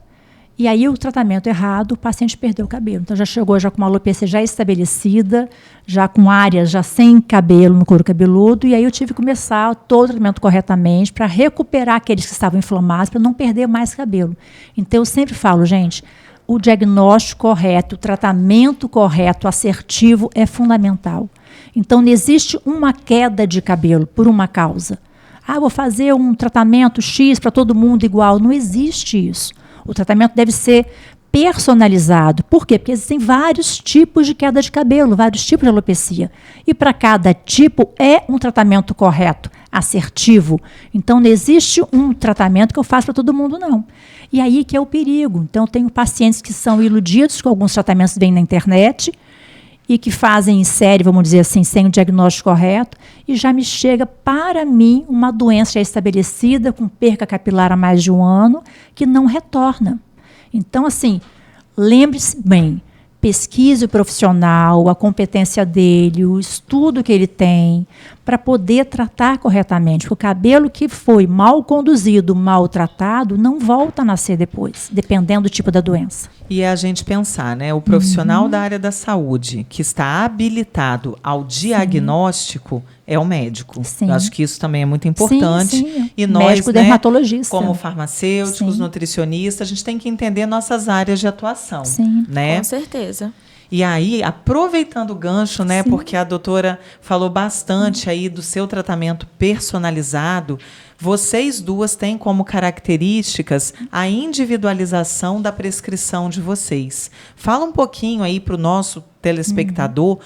e aí o tratamento errado, o paciente perdeu o cabelo. Então já chegou já com uma alopecia já estabelecida, já com áreas já sem cabelo no couro cabeludo, e aí eu tive que começar todo o tratamento corretamente para recuperar aqueles que estavam inflamados, para não perder mais cabelo. Então eu sempre falo, gente, o diagnóstico correto, o tratamento correto, assertivo é fundamental. Então não existe uma queda de cabelo por uma causa. Vou fazer um tratamento X para todo mundo igual. Não existe isso. O tratamento deve ser personalizado. Por quê? Porque existem vários tipos de queda de cabelo, vários tipos de alopecia. E para cada tipo é um tratamento correto, assertivo. Então, não existe um tratamento que eu faço para todo mundo, não. E aí que é o perigo. Então, eu tenho pacientes que são iludidos com alguns tratamentos que vêm na internet e que fazem em série, vamos dizer assim, sem o diagnóstico correto, e já me chega para mim uma doença já estabelecida, com perca capilar há mais de 1 ano, que não retorna. Então, assim, lembre-se bem, pesquise o profissional, a competência dele, o estudo que ele tem, para poder tratar corretamente. Porque o cabelo que foi mal conduzido, mal tratado, não volta a nascer depois, dependendo do tipo da doença.
E é a gente pensar, né? O profissional da área da saúde que está habilitado ao diagnóstico é o médico.
Sim.
Eu acho que isso também é muito importante.
Sim.
E nós,
médico dermatologista.
como farmacêuticos,
Sim.
nutricionistas, a gente tem que entender nossas áreas de atuação.
Sim.
Né?
Com certeza.
E aí, aproveitando o gancho, né, porque a doutora falou bastante aí do seu tratamento personalizado, vocês duas têm como características a individualização da prescrição de vocês. Fala um pouquinho aí para o nosso telespectador,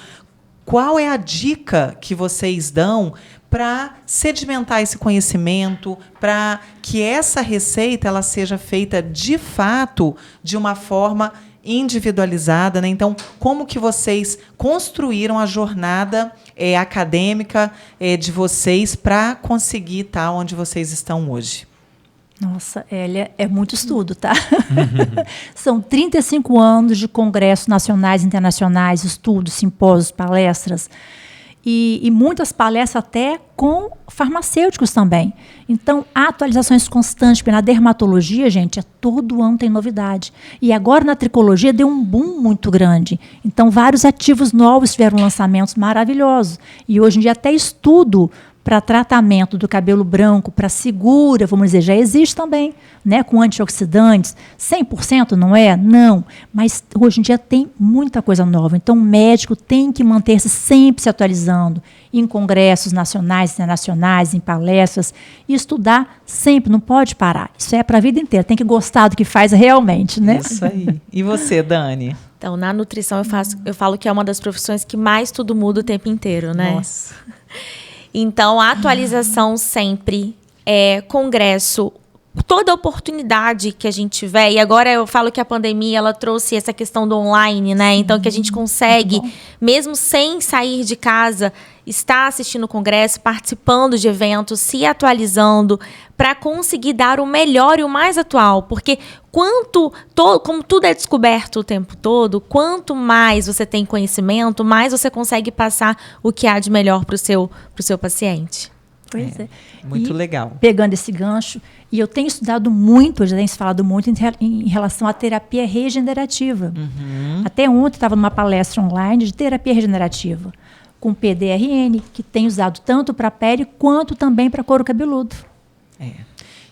qual é a dica que vocês dão para sedimentar esse conhecimento, para que essa receita ela seja feita de fato de uma forma individualizada, né? Então, como que vocês construíram a jornada acadêmica de vocês para conseguir estar onde vocês estão hoje?
Nossa, Hélia, é muito estudo, tá? São 35 anos de congressos nacionais e internacionais, estudos, simpósios, palestras. e muitas palestras até com farmacêuticos também. Então, há atualizações constantes, porque na dermatologia, gente, todo ano tem novidade. E agora na tricologia deu um boom muito grande. Então, vários ativos novos tiveram lançamentos maravilhosos. E hoje em dia até estudo para tratamento do cabelo branco, para segura, vamos dizer, já existe também, né, com antioxidantes. 100% não é? Não. Mas hoje em dia tem muita coisa nova. Então, o médico tem que manter-se sempre se atualizando em congressos nacionais, internacionais, em palestras, e estudar sempre, não pode parar. Isso é para a vida inteira, tem que gostar do que faz realmente, né?
Isso aí. E você, Dani?
Então, na nutrição, eu falo que é uma das profissões que mais tudo muda o tempo inteiro, né?
Nossa.
Então, a atualização sempre, congresso, toda oportunidade que a gente tiver, e agora eu falo que a pandemia ela trouxe essa questão do online, né? Então, que a gente consegue, mesmo sem sair de casa, estar assistindo o congresso, participando de eventos, se atualizando, para conseguir dar o melhor e o mais atual. Porque como tudo é descoberto o tempo todo, quanto mais você tem conhecimento, mais você consegue passar o que há de melhor para o seu paciente.
Pois é.
Muito legal.
Pegando esse gancho, e eu tenho estudado muito, eu já tenho falado muito em relação à terapia regenerativa. Até ontem estava numa palestra online de terapia regenerativa, com PDRN, que tem usado tanto para a pele quanto também para couro cabeludo.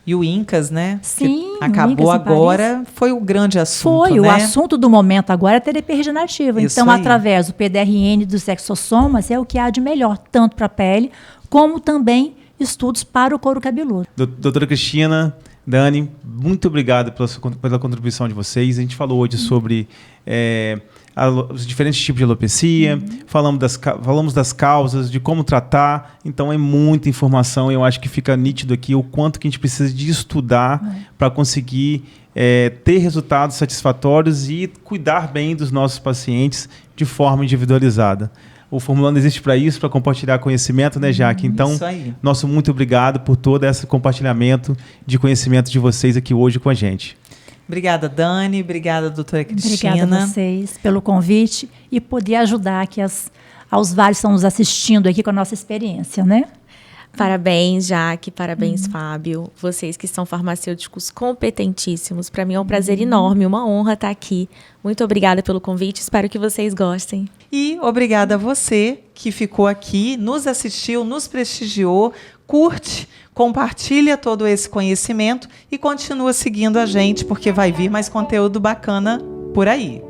E o INCAS, né?
Sim,
que acabou
o INCAS em
agora,
Paris.
foi o grande assunto,
Foi,
né?
o assunto do momento agora é a terapia regenerativa.
Isso
Então,
aí.
através do PDRN dos exossomas, é o que há de melhor, tanto para a pele, como também estudos para o couro cabeludo.
Doutora Cristina, Dani, muito obrigado pela contribuição de vocês. A gente falou hoje sobre os diferentes tipos de alopecia, falamos das causas, de como tratar. Então é muita informação e eu acho que fica nítido aqui o quanto que a gente precisa de estudar para conseguir ter resultados satisfatórios e cuidar bem dos nossos pacientes de forma individualizada. O Formulando existe para isso, para compartilhar conhecimento, né, Jaque? Então,
Isso aí.
nosso muito obrigado por todo esse compartilhamento de conhecimento de vocês aqui hoje com a gente.
Obrigada, Dani. Obrigada, doutora Cristina.
Obrigada a vocês pelo convite e poder ajudar aqui aos vários que estão nos assistindo aqui com a nossa experiência, né?
Parabéns, Jaque, parabéns, Fábio. Vocês que são farmacêuticos competentíssimos. Para mim é um prazer enorme, uma honra estar aqui. Muito obrigada pelo convite, espero que vocês gostem.
E obrigada a você que ficou aqui, nos assistiu, nos prestigiou, curte, compartilha todo esse conhecimento e continua seguindo a gente, porque vai vir mais conteúdo bacana por aí.